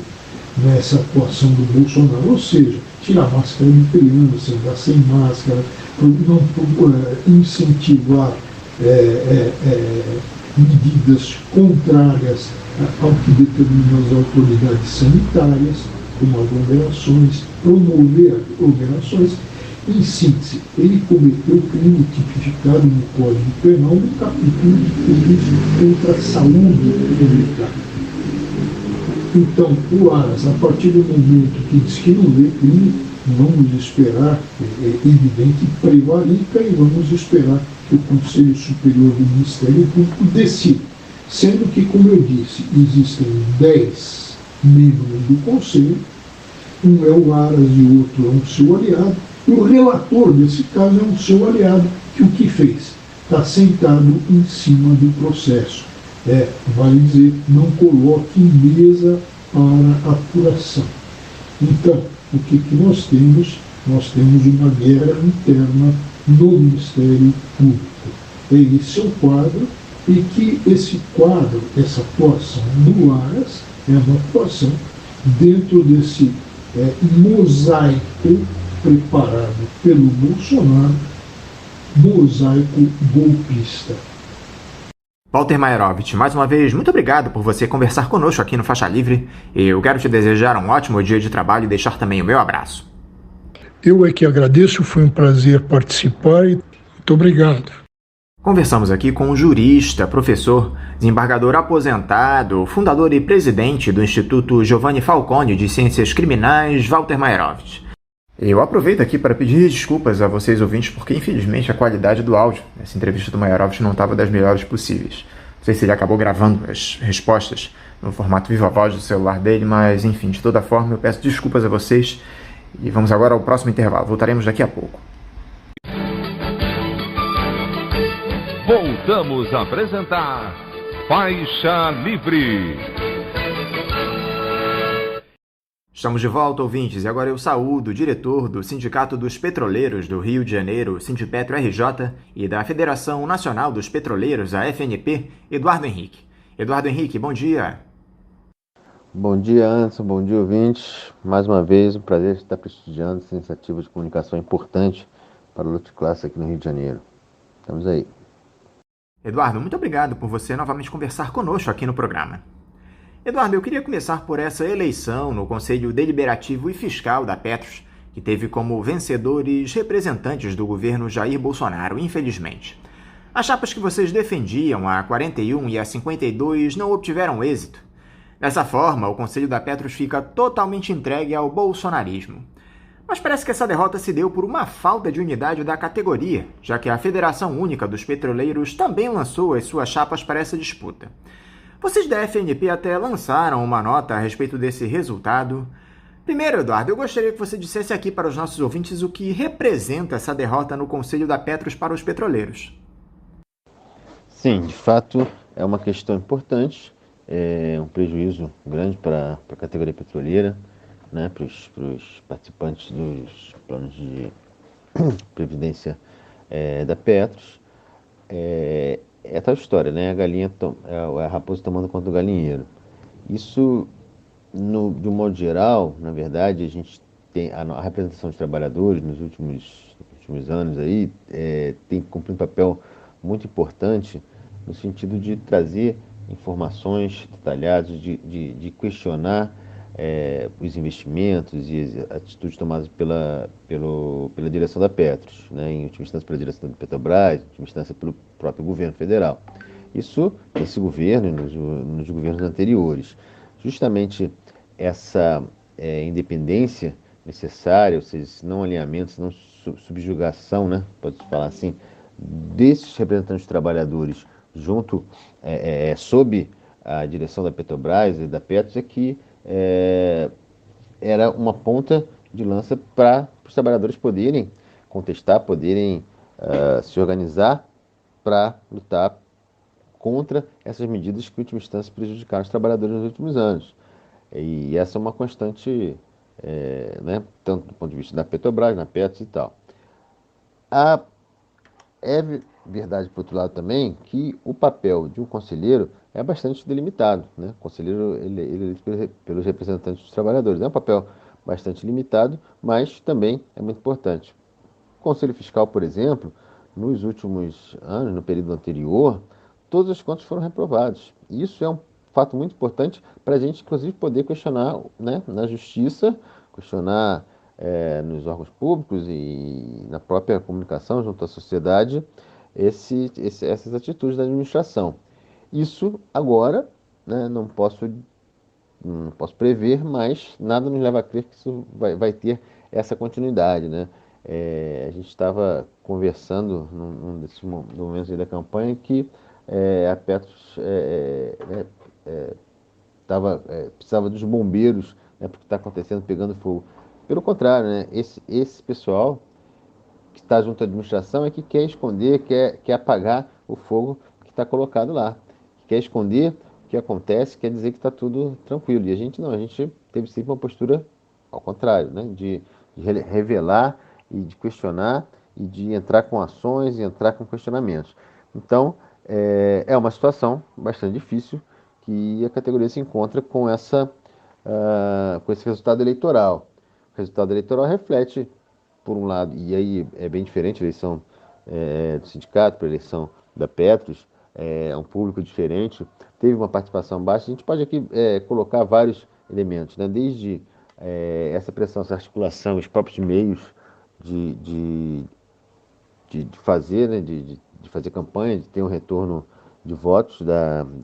nessa atuação do Bolsonaro. Ou seja, tirar máscara de criança, andar sem máscara, não incentivar medidas contrárias ao que determinam as autoridades sanitárias, como aglomerações, promover aglomerações. Em síntese, ele cometeu crime tipificado no Código Penal no capítulo de crimes contra a saúde pública. Então, o Aras, a partir do momento que diz que não vê crime, vamos esperar, é evidente, prevarica, e vamos esperar que o Conselho Superior do Ministério Público decida. Sendo que, como eu disse, existem 10 membros do Conselho, um é o Aras e o outro é um seu aliado, e o relator desse caso é um seu aliado, que o que fez? Está sentado em cima do processo. Vale dizer, não coloque em mesa para apuração. Então, o que nós temos? Nós temos uma guerra interna no Ministério Público. Esse é o quadro, e que esse quadro, essa atuação do Aras, é uma atuação dentro desse mosaico preparado pelo Bolsonaro mosaico golpista. Walter Maierovitch, mais uma vez, muito obrigado por você conversar conosco aqui no Faixa Livre. Eu quero te desejar um ótimo dia de trabalho e deixar também o meu abraço. Eu é que agradeço, foi um prazer participar e muito obrigado. Conversamos aqui com um jurista, professor, desembargador aposentado, fundador e presidente do Instituto Giovanni Falcone de Ciências Criminais, Walter Maierovitch. Eu aproveito aqui para pedir desculpas a vocês ouvintes, porque infelizmente a qualidade do áudio nessa entrevista do Maierovitch não estava das melhores possíveis. Não sei se ele acabou gravando as respostas no formato viva voz do celular dele, mas enfim, de toda forma eu peço desculpas a vocês e vamos agora ao próximo intervalo. Voltaremos daqui a pouco. Voltamos a apresentar Faixa Livre. Estamos de volta, ouvintes, e agora eu saúdo o diretor do Sindicato dos Petroleiros do Rio de Janeiro, Sindipetro RJ, e da Federação Nacional dos Petroleiros, a FNP, Eduardo Henrique. Eduardo Henrique, bom dia. Bom dia, Anderson, bom dia, ouvintes. Mais uma vez, um prazer estar prestigiando essa iniciativa de comunicação importante para a luta de classe aqui no Rio de Janeiro. Estamos aí. Eduardo, muito obrigado por você novamente conversar conosco aqui no programa. Eduardo, eu queria começar por essa eleição no Conselho Deliberativo e Fiscal da Petros, que teve como vencedores representantes do governo Jair Bolsonaro, infelizmente. As chapas que vocês defendiam, a 41 e a 52, não obtiveram êxito. Dessa forma, o Conselho da Petros fica totalmente entregue ao bolsonarismo. Mas parece que essa derrota se deu por uma falta de unidade da categoria, já que a Federação Única dos Petroleiros também lançou as suas chapas para essa disputa. Vocês da FNP até lançaram uma nota a respeito desse resultado. Primeiro, Eduardo, eu gostaria que você dissesse aqui para os nossos ouvintes o que representa essa derrota no Conselho da Petros para os petroleiros. Sim, de fato, é uma questão importante, é um prejuízo grande para a categoria petroleira, né, para os participantes dos planos de previdência da Petros. É tal história, né? A raposa tomando conta do galinheiro. Isso, de um modo geral, na verdade, a gente tem a representação de trabalhadores nos últimos anos aí tem cumprido um papel muito importante no sentido de trazer informações detalhadas, de questionar os investimentos e as atitudes tomadas pela direção da Petros, né? Em última instância pela direção da Petrobras, em última instância pelo próprio governo federal. Isso nesse governo e nos governos anteriores. Justamente essa independência necessária, ou seja, esse não alinhamento, não subjugação, né? Pode-se falar assim, desses representantes dos trabalhadores junto, sob a direção da Petrobras e da Petros, é que era uma ponta de lança para os trabalhadores poderem contestar, poderem se organizar para lutar contra essas medidas que, em última instância, prejudicaram os trabalhadores nos últimos anos. E essa é uma constante, né, tanto do ponto de vista da Petrobras, na Petros e tal. É verdade, por outro lado, também, que o papel de um conselheiro é bastante delimitado, né? O conselheiro ele é eleito pelos representantes dos trabalhadores. É um papel bastante limitado, mas também é muito importante. O Conselho Fiscal, por exemplo, nos últimos anos, no período anterior, todas as contas foram reprovadas. Isso é um fato muito importante para a gente, inclusive, poder questionar, né, na justiça, questionar nos órgãos públicos e na própria comunicação junto à sociedade essas atitudes da administração. Isso agora, né, não posso prever, mas nada nos leva a crer que isso vai ter essa continuidade, né? A gente estava conversando num desses momentos aí da campanha que a Petros precisava dos bombeiros, né, porque está acontecendo, pegando fogo. Pelo contrário, né, esse pessoal que está junto à administração é que quer esconder, quer apagar o fogo que está colocado lá. Quer esconder o que acontece, quer dizer que está tudo tranquilo. E a gente não, a gente teve sempre uma postura ao contrário, né, de revelar e de questionar e de entrar com ações e entrar com questionamentos. Então, é uma situação bastante difícil que a categoria se encontra com esse resultado eleitoral. O resultado eleitoral reflete, por um lado, e aí é bem diferente a eleição do sindicato, para a eleição da Petros, um público diferente, teve uma participação baixa. A gente pode aqui colocar vários elementos, né? Desde essa pressão, essa articulação, os próprios meios de fazer, né? de fazer campanha, de ter um retorno de votos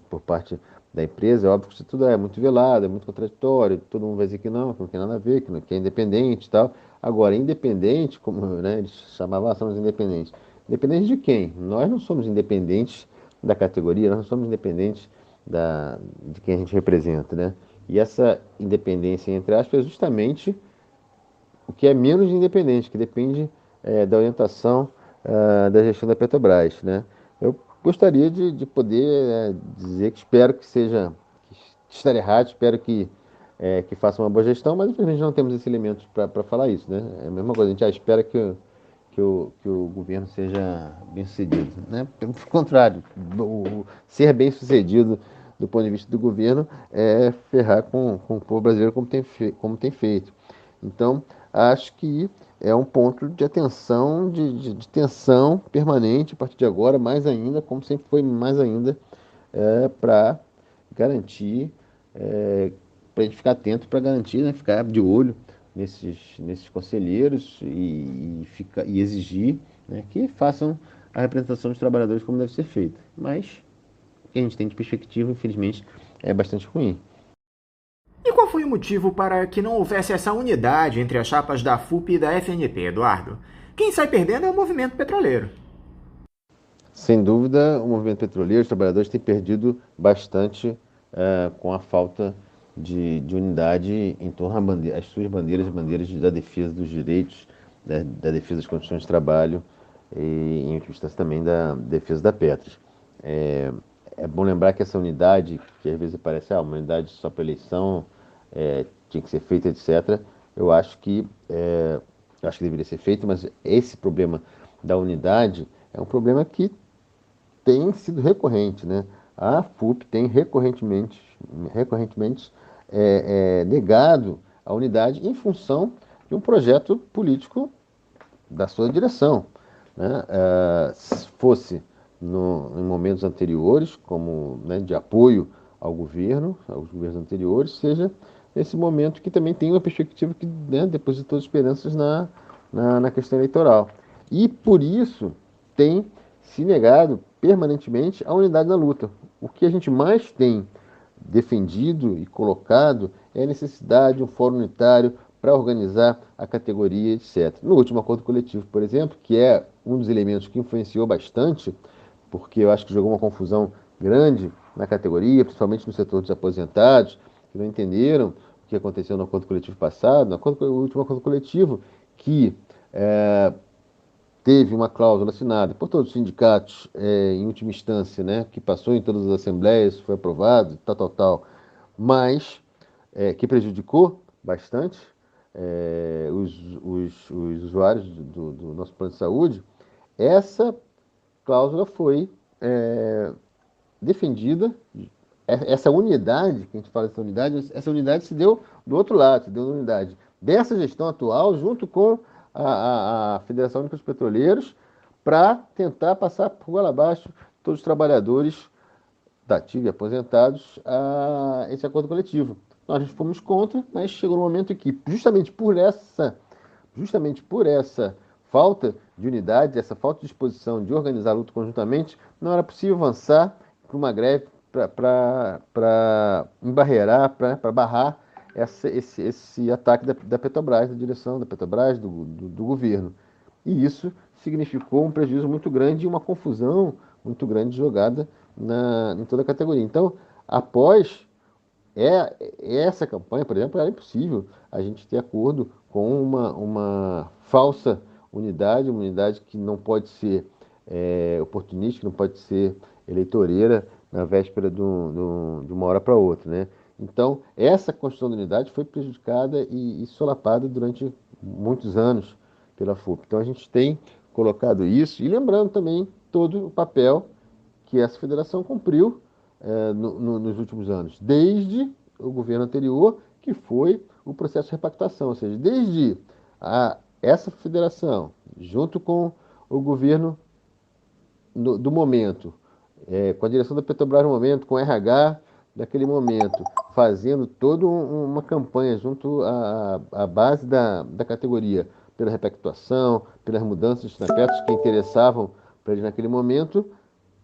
por parte da empresa. É óbvio que isso tudo é muito velado, é muito contraditório, todo mundo vai dizer que não tem nada a ver, que é independente e tal. Agora, independente, como, né, eles chamavam, somos independentes. Independente de quem? Nós não somos independentes da categoria, nós não somos independentes de quem a gente representa, né? E essa independência, entre aspas, é justamente o que é menos independente, que depende da orientação da gestão da Petrobras, né? Eu gostaria de poder dizer que espero que estar errado, espero que faça uma boa gestão, mas infelizmente não temos esse elemento para falar isso, né? É a mesma coisa, a gente espera que o governo seja bem sucedido, né? Pelo contrário, ser bem sucedido do ponto de vista do governo é ferrar com o povo brasileiro como tem feito. Então, acho que é um ponto de atenção, de tensão permanente a partir de agora, mais ainda, como sempre foi, mais ainda, para garantir, para a gente ficar atento, para garantir, né, ficar de olho nesses conselheiros e exigir, né, que façam a representação dos trabalhadores como deve ser feita. Mas o que a gente tem de perspectiva, infelizmente, é bastante ruim. E qual foi o motivo para que não houvesse essa unidade entre as chapas da FUP e da FNP, Eduardo? Quem sai perdendo é o movimento petroleiro. Sem dúvida, o movimento petroleiro, os trabalhadores têm perdido bastante com a falta de unidade em torno às suas bandeiras, bandeiras da defesa dos direitos, da defesa das condições de trabalho e, em última instância, também da defesa da Petros. É bom lembrar que essa unidade, que às vezes parece uma unidade só para eleição, tinha que ser feita, etc. Eu acho que deveria ser feito, mas esse problema da unidade é um problema que tem sido recorrente, né? A FUP tem recorrentemente negado a unidade em função de um projeto político da sua direção, né? Se fosse em momentos anteriores, como, né, de apoio aos governos anteriores, seja nesse momento que também tem uma perspectiva que, né, depositou esperanças na questão eleitoral. E, por isso, tem se negado permanentemente a unidade na luta. O que a gente mais tem defendido e colocado é a necessidade de um fórum unitário para organizar a categoria, etc. No último acordo coletivo, por exemplo, que é um dos elementos que influenciou bastante, porque eu acho que jogou uma confusão grande na categoria, principalmente no setor dos aposentados, que não entenderam o que aconteceu no acordo coletivo passado, no último acordo coletivo, que teve uma cláusula assinada por todos os sindicatos, em última instância, né, que passou em todas as assembleias, foi aprovado, tal, mas que prejudicou bastante os usuários do nosso plano de saúde. Essa cláusula foi defendida, essa unidade, que a gente fala dessa unidade, essa unidade se deu do outro lado, se deu na unidade dessa gestão atual, junto com a Federação Única dos Petroleiros, para tentar passar por goela abaixo todos os trabalhadores da ativa e aposentados a esse acordo coletivo. Nós fomos contra, mas chegou um momento em que, justamente por essa falta de unidade, essa falta de disposição de organizar a luta conjuntamente, não era possível avançar para uma greve para embarrear, para barrar esse ataque da Petrobras, da direção da Petrobras, do governo. E isso significou um prejuízo muito grande e uma confusão muito grande jogada em toda a categoria. Então, após essa campanha, por exemplo, era impossível a gente ter acordo com uma falsa unidade, uma unidade que não pode ser oportunista, que não pode ser eleitoreira na véspera de uma hora para outra, né? Então, essa construção da unidade foi prejudicada e solapada durante muitos anos pela FUP. Então, a gente tem colocado isso, e lembrando também todo o papel que essa federação cumpriu nos últimos anos, desde o governo anterior, que foi o processo de repactação, ou seja, desde essa federação, junto com o governo do momento, com a direção da Petrobras no momento, com o RH daquele momento, fazendo toda uma campanha junto à base da categoria, pela repactuação, pelas mudanças de aspectos que interessavam para eles naquele momento,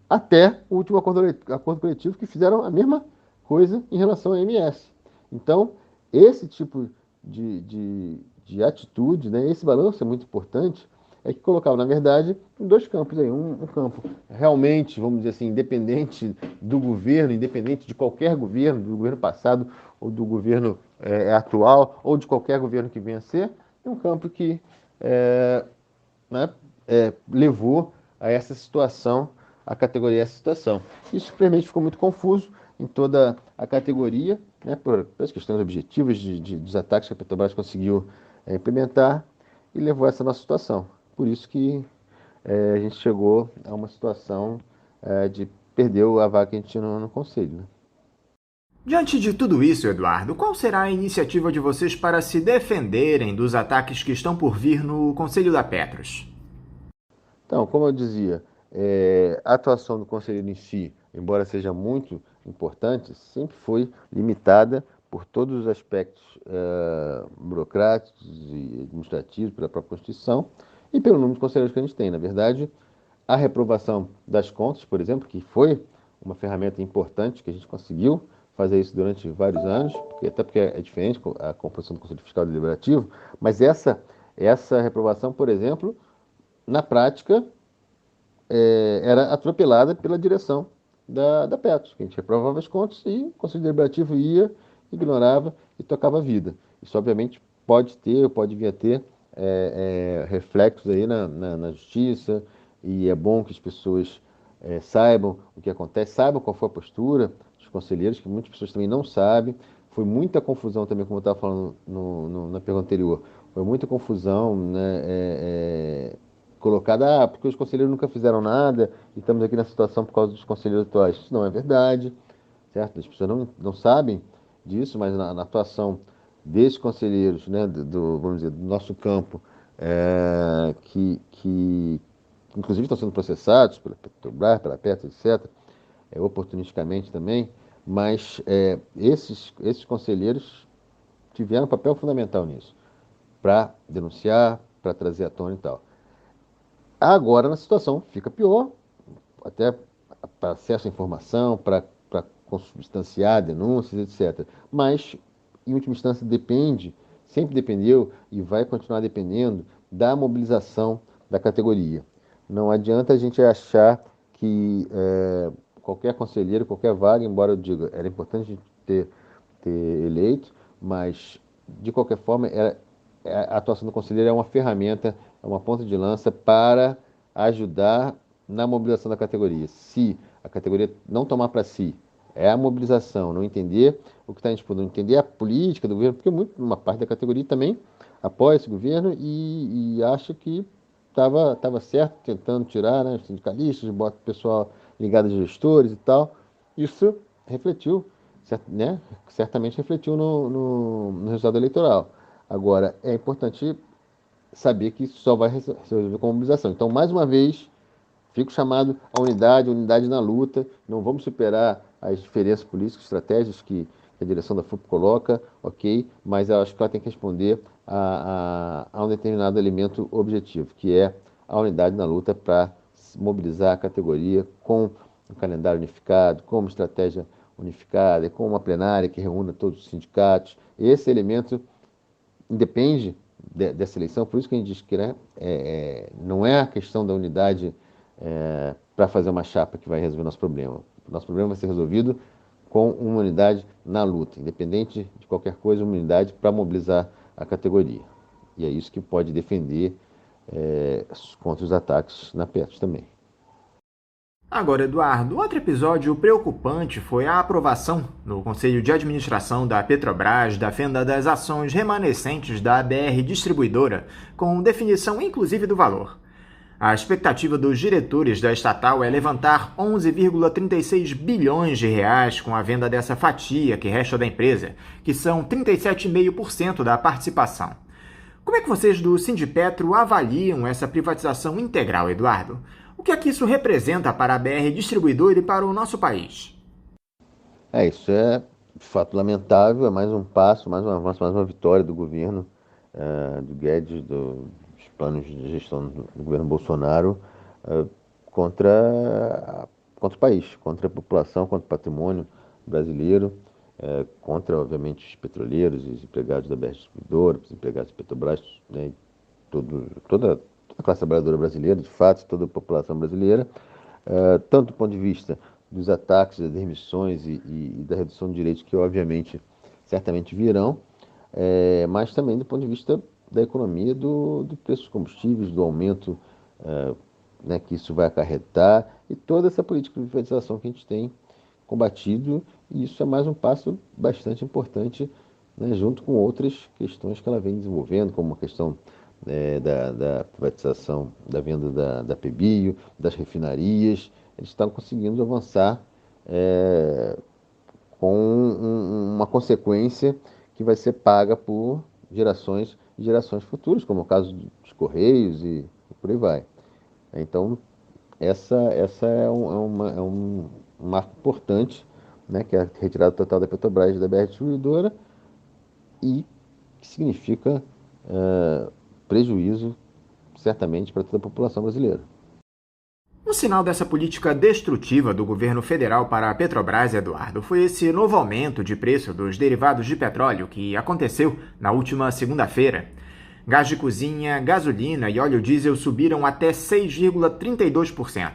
até o último acordo coletivo, que fizeram a mesma coisa em relação à MS. Então, esse tipo de atitude, né, esse balanço é muito importante, é que colocava, na verdade, em dois campos aí. Um campo realmente, vamos dizer assim, independente do governo, independente de qualquer governo, do governo passado ou do governo atual, ou de qualquer governo que venha a ser, e um campo que levou a essa situação, a categoria a essa situação. Isso simplesmente ficou muito confuso em toda a categoria, né, por as questões objetivas dos ataques que a Petrobras conseguiu implementar, e levou a essa nossa situação. Por isso que a gente chegou a uma situação de perder a vaga que a gente tinha no Conselho. Né? Diante de tudo isso, Eduardo, qual será a iniciativa de vocês para se defenderem dos ataques que estão por vir no Conselho da Petros? Então, como eu dizia, a atuação do conselheiro em si, embora seja muito importante, sempre foi limitada por todos os aspectos burocráticos e administrativos, pela própria Constituição e pelo número de conselheiros que a gente tem. Na verdade, a reprovação das contas, por exemplo, que foi uma ferramenta importante que a gente conseguiu fazer isso durante vários anos, até porque é diferente a composição do Conselho Fiscal Deliberativo, mas essa reprovação, por exemplo, na prática, era atropelada pela direção da Petros, que a gente reprovava as contas e o Conselho Deliberativo ia, ignorava e tocava a vida. Isso, obviamente, pode vir a ter reflexos aí na justiça, e é bom que as pessoas saibam o que acontece, saibam qual foi a postura dos conselheiros, que muitas pessoas também não sabem. Foi muita confusão também, como eu estava falando na pergunta anterior, foi muita confusão, né, colocada, porque os conselheiros nunca fizeram nada e estamos aqui na situação por causa dos conselheiros atuais. Isso não é verdade, certo? As pessoas não sabem disso, mas na atuação desses conselheiros, né, vamos dizer, do nosso campo, que inclusive estão sendo processados pela Petrobras, pela Petros, etc., oportunisticamente também, mas esses conselheiros tiveram um papel fundamental nisso, para denunciar, para trazer à tona e tal. Agora, na situação, fica pior, até para acesso à informação, para consubstanciar denúncias, etc. Mas, em última instância, sempre dependeu e vai continuar dependendo da mobilização da categoria. Não adianta a gente achar que qualquer conselheiro, qualquer vaga, embora eu diga, era importante a gente ter eleito, mas, de qualquer forma, a atuação do conselheiro é uma ferramenta, é uma ponta de lança para ajudar na mobilização da categoria. Se a categoria não tomar para si a mobilização, não entender o que está em disputa, não entender a política do governo, porque uma parte da categoria também apoia esse governo e acha que estava certo, tentando tirar, né, os sindicalistas, bota o pessoal ligado a gestores e tal. Isso refletiu, né, certamente refletiu no resultado eleitoral. Agora, é importante saber que isso só vai se resolver com a mobilização. Então, mais uma vez, fico chamado à unidade na luta. Não vamos superar as diferenças políticas, estratégias que a direção da FUP coloca, ok? Mas eu acho que ela tem que responder a um determinado elemento objetivo, que é a unidade na luta para mobilizar a categoria com um calendário unificado, com uma estratégia unificada, com uma plenária que reúna todos os sindicatos. Esse elemento independe dessa eleição, por isso que a gente diz que, né, não é a questão da unidade para fazer uma chapa que vai resolver nosso problema. Nosso problema vai ser resolvido com uma unidade na luta, independente de qualquer coisa, uma unidade para mobilizar a categoria. E é isso que pode defender contra os ataques na Petros também. Agora, Eduardo, outro episódio preocupante foi a aprovação no Conselho de Administração da Petrobras da venda das ações remanescentes da BR Distribuidora, com definição inclusive do valor. A expectativa dos diretores da estatal é levantar 11,36 bilhões de reais com a venda dessa fatia que resta da empresa, que são 37,5% da participação. Como é que vocês do Sindipetro avaliam essa privatização integral, Eduardo? O O que é que isso representa para a BR Distribuidora e para o nosso país? Isso é de fato lamentável, é mais um passo, mais um avanço, mais uma vitória do governo, do Guedes, dos planos de gestão do governo Bolsonaro contra o país, contra a população, contra o patrimônio brasileiro, contra, obviamente, os petroleiros, os empregados da BR Distribuidora, os empregados da Petrobras, né, toda a classe trabalhadora brasileira, de fato, toda a população brasileira, tanto do ponto de vista dos ataques, das demissões e da redução de direitos que, obviamente, certamente virão, mas também do ponto de vista da economia, do preço dos combustíveis, do aumento né, que isso vai acarretar e toda essa política de privatização que a gente tem combatido, e isso é mais um passo bastante importante, né, junto com outras questões que ela vem desenvolvendo, como a questão da privatização da venda da PBio, das refinarias. Eles estão conseguindo avançar com uma consequência que vai ser paga por gerações e gerações futuras, como é o caso dos Correios e por aí vai. Então, essa é um marco importante, né, que é a retirada total da Petrobras da BR Distribuidora e que significa prejuízo, certamente, para toda a população brasileira. Um sinal dessa política destrutiva do governo federal para a Petrobras, Eduardo, foi esse novo aumento de preço dos derivados de petróleo que aconteceu na última segunda-feira. Gás de cozinha, gasolina e óleo diesel subiram até 6,32%.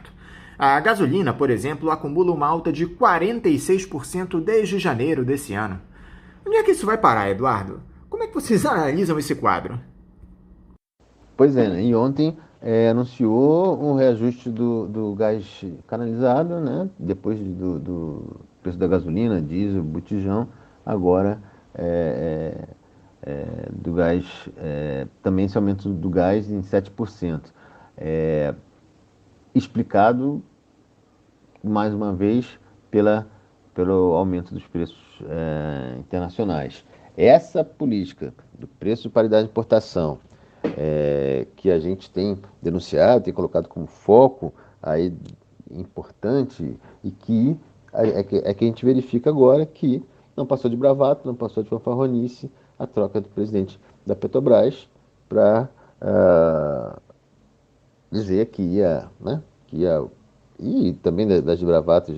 A gasolina, por exemplo, acumula uma alta de 46% desde janeiro desse ano. Onde é que isso vai parar, Eduardo? Como é que vocês analisam esse quadro? Pois é, né? E ontem anunciou um reajuste do gás canalizado, né? Depois do preço da gasolina, diesel, botijão, agora do gás, também esse aumento do gás em 7%. Explicado, mais uma vez, pelo aumento dos preços internacionais. Essa política do preço de paridade de importação, que a gente tem denunciado, tem colocado como foco aí importante e que a gente verifica agora que não passou de bravata, não passou de fanfarronice a troca do presidente da Petrobras para dizer que ia, né, e também das bravatas,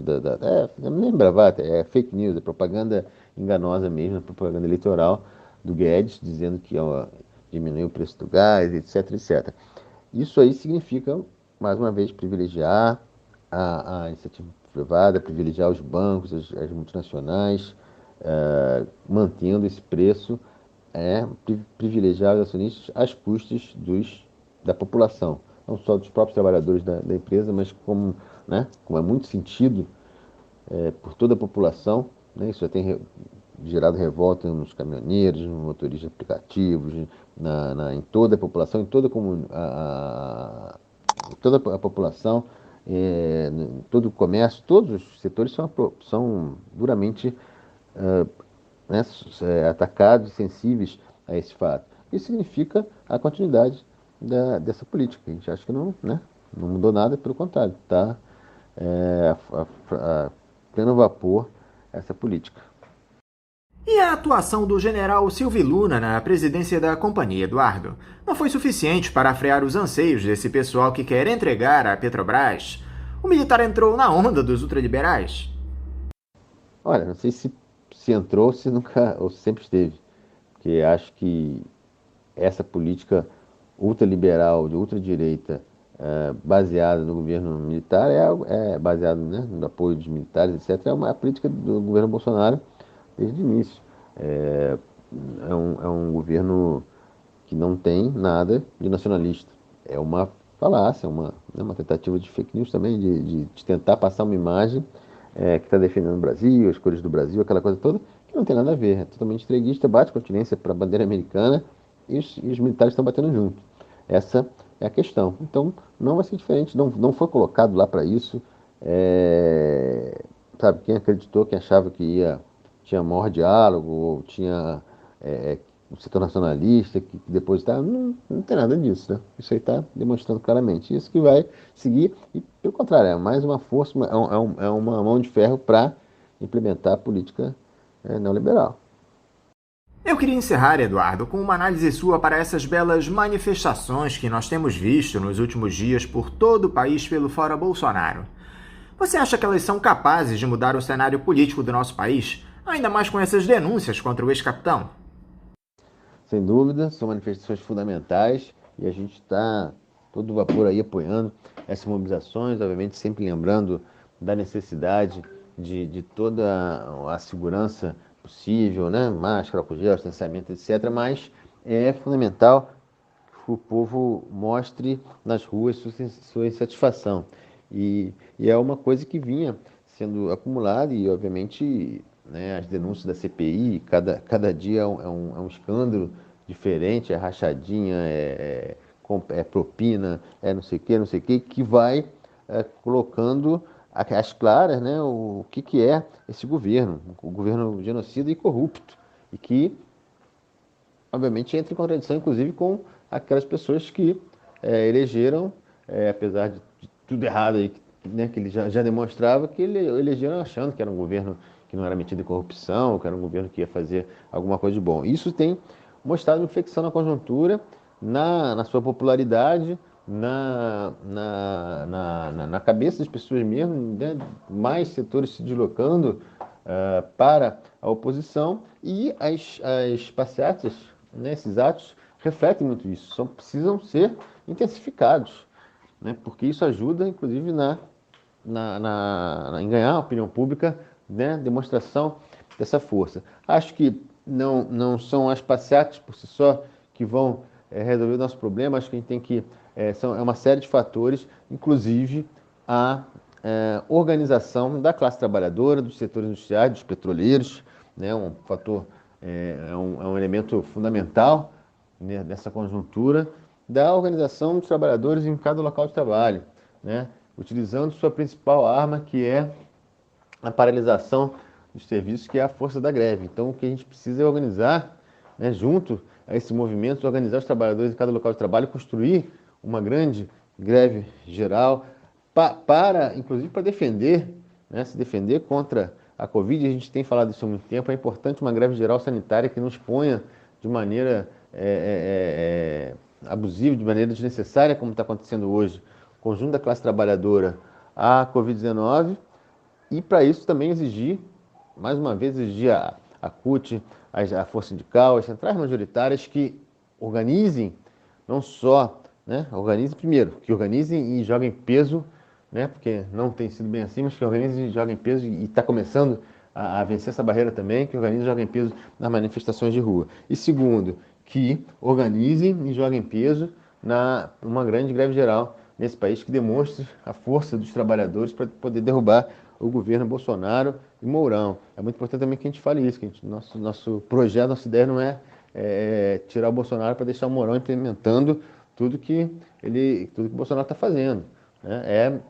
não é bravata, é fake news, é propaganda enganosa mesmo, é propaganda eleitoral do Guedes, dizendo que ia diminuir o preço do gás, etc, etc. Isso aí significa, mais uma vez, privilegiar a iniciativa privada, privilegiar os bancos, as multinacionais, mantendo esse preço, privilegiar os acionistas às custas da população. Não só dos próprios trabalhadores da empresa, mas como é muito sentido por toda a população, né? Isso já tem gerado revolta nos caminhoneiros, nos motoristas de aplicativos, em toda a população, em toda a população, em todo o comércio, todos os setores são duramente atacados e sensíveis a esse fato. Isso significa a continuidade dessa política. A gente acha que não mudou nada, pelo contrário, está a pleno vapor essa política. E a atuação do general Silvio Luna na presidência da companhia, Eduardo, não foi suficiente para frear os anseios desse pessoal que quer entregar a Petrobras? O militar entrou na onda dos ultraliberais? Olha, não sei se entrou, se nunca, ou sempre esteve, porque acho que essa política ultraliberal, de ultradireita, baseada no governo militar, baseada, né, no apoio dos militares, etc., é uma política do governo Bolsonaro desde o início. É um governo que não tem nada de nacionalista. É uma falácia, uma tentativa de fake news também, de tentar passar uma imagem que está defendendo o Brasil, as cores do Brasil, aquela coisa toda, que não tem nada a ver. É totalmente extreguista, bate continência para a bandeira americana e os militares estão batendo junto. Essa é a questão. Então, não vai ser diferente, não foi colocado lá para isso. Sabe, quem acreditou, quem achava que tinha maior diálogo, ou tinha setor nacionalista, que depositar, não tem nada disso, né? Isso aí está demonstrando claramente. Isso que vai seguir, e pelo contrário, é mais uma força, é uma mão de ferro para implementar a política neoliberal. Eu queria encerrar, Eduardo, com uma análise sua para essas belas manifestações que nós temos visto nos últimos dias por todo o país pelo Fora Bolsonaro. Você acha que elas são capazes de mudar o cenário político do nosso país, ainda mais com essas denúncias contra o ex-capitão? Sem dúvida, são manifestações fundamentais e a gente está todo vapor aí apoiando essas mobilizações, obviamente sempre lembrando da necessidade de toda a segurança possível, né? Máscara, álcool gel, distanciamento, etc. Mas é fundamental que o povo mostre nas ruas sua insatisfação. E é uma coisa que vinha sendo acumulada e, obviamente, né, as denúncias da CPI, cada dia é um escândalo diferente, é rachadinha, é propina, é não sei o que vai colocando às claras, né, o que é esse governo, o governo genocida e corrupto, e que, obviamente, entra em contradição, inclusive, com aquelas pessoas que elegeram, apesar de tudo errado aí, né, que ele já demonstrava, que ele elegeram achando que era um governo que não era metido em corrupção, que era um governo que ia fazer alguma coisa de bom. Isso tem mostrado uma inflexão na conjuntura, na sua popularidade, na cabeça das pessoas mesmo, né? Mais setores se deslocando para a oposição, e as passeatas, né, esses atos, refletem muito isso, precisam ser intensificados, né? Porque isso ajuda, inclusive, em ganhar a opinião pública, né? Demonstração dessa força. Acho que não são as passeatas por si só que vão resolver o nosso problema. Acho que a gente tem que... É uma série de fatores, inclusive a organização da classe trabalhadora, dos setores industriais, dos petroleiros, né? Um fator, um elemento fundamental, né, nessa conjuntura, da organização dos trabalhadores em cada local de trabalho, né? Utilizando sua principal arma, que é a paralisação dos serviços, que é a força da greve. Então, o que a gente precisa é organizar, né, junto a esse movimento, organizar os trabalhadores em cada local de trabalho, construir uma grande greve geral, inclusive para defender, né, se defender contra a Covid. A gente tem falado isso há muito tempo. É importante uma greve geral sanitária que não exponha de maneira abusiva, de maneira desnecessária, como está acontecendo hoje, o conjunto da classe trabalhadora à Covid-19, e para isso também exigir, mais uma vez, a CUT, a Força Sindical, as centrais majoritárias que organizem, não só, né, organizem primeiro, que organizem e joguem peso, né, porque não tem sido bem assim, mas que organizem e joguem peso, e está começando a vencer essa barreira também, que organizem e joguem peso nas manifestações de rua. E segundo, que organizem e joguem peso numa grande greve geral nesse país, que demonstre a força dos trabalhadores para poder derrubar o governo Bolsonaro e Mourão. É muito importante também que a gente fale isso, que nosso projeto, nossa ideia não é tirar o Bolsonaro para deixar o Mourão implementando tudo que o Bolsonaro está fazendo, né?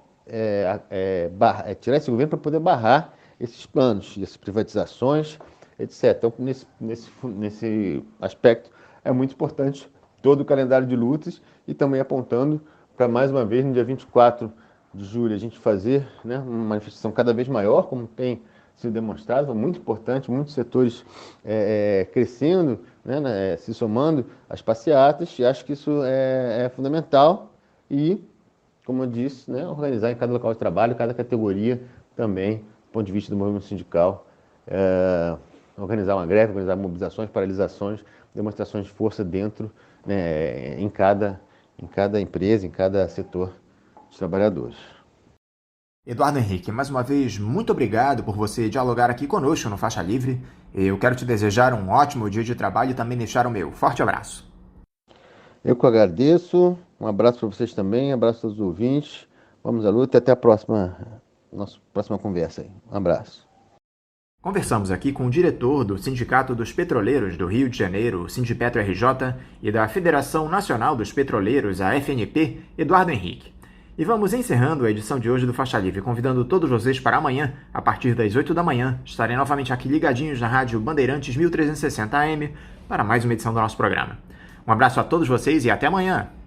Tirar esse governo para poder barrar esses planos, essas privatizações, etc. Então, nesse aspecto, é muito importante todo o calendário de lutas, e também apontando para, mais uma vez, no dia 24 de julho, a gente fazer, né, uma manifestação cada vez maior, como tem sido demonstrado. Muito importante, muitos setores crescendo, né, se somando às passeatas, e acho que isso é fundamental. E, como eu disse, né, organizar em cada local de trabalho, cada categoria também, do ponto de vista do movimento sindical, organizar uma greve, organizar mobilizações, paralisações, demonstrações de força dentro, né, em cada empresa, em cada setor dos trabalhadores. Eduardo Henrique, mais uma vez, muito obrigado por você dialogar aqui conosco no Faixa Livre. Eu quero te desejar um ótimo dia de trabalho e também deixar o meu forte abraço. Eu que agradeço, um abraço para vocês também, um abraço a todos os ouvintes. Vamos à luta e até nossa próxima conversa aí. Um abraço. Conversamos aqui com o diretor do Sindicato dos Petroleiros do Rio de Janeiro, Sindipetro RJ, e da Federação Nacional dos Petroleiros, a FNP, Eduardo Henrique. E vamos encerrando a edição de hoje do Faixa Livre, convidando todos vocês para amanhã, a partir das 8 da manhã, estarem novamente aqui ligadinhos na Rádio Bandeirantes 1360 AM para mais uma edição do nosso programa. Um abraço a todos vocês e até amanhã!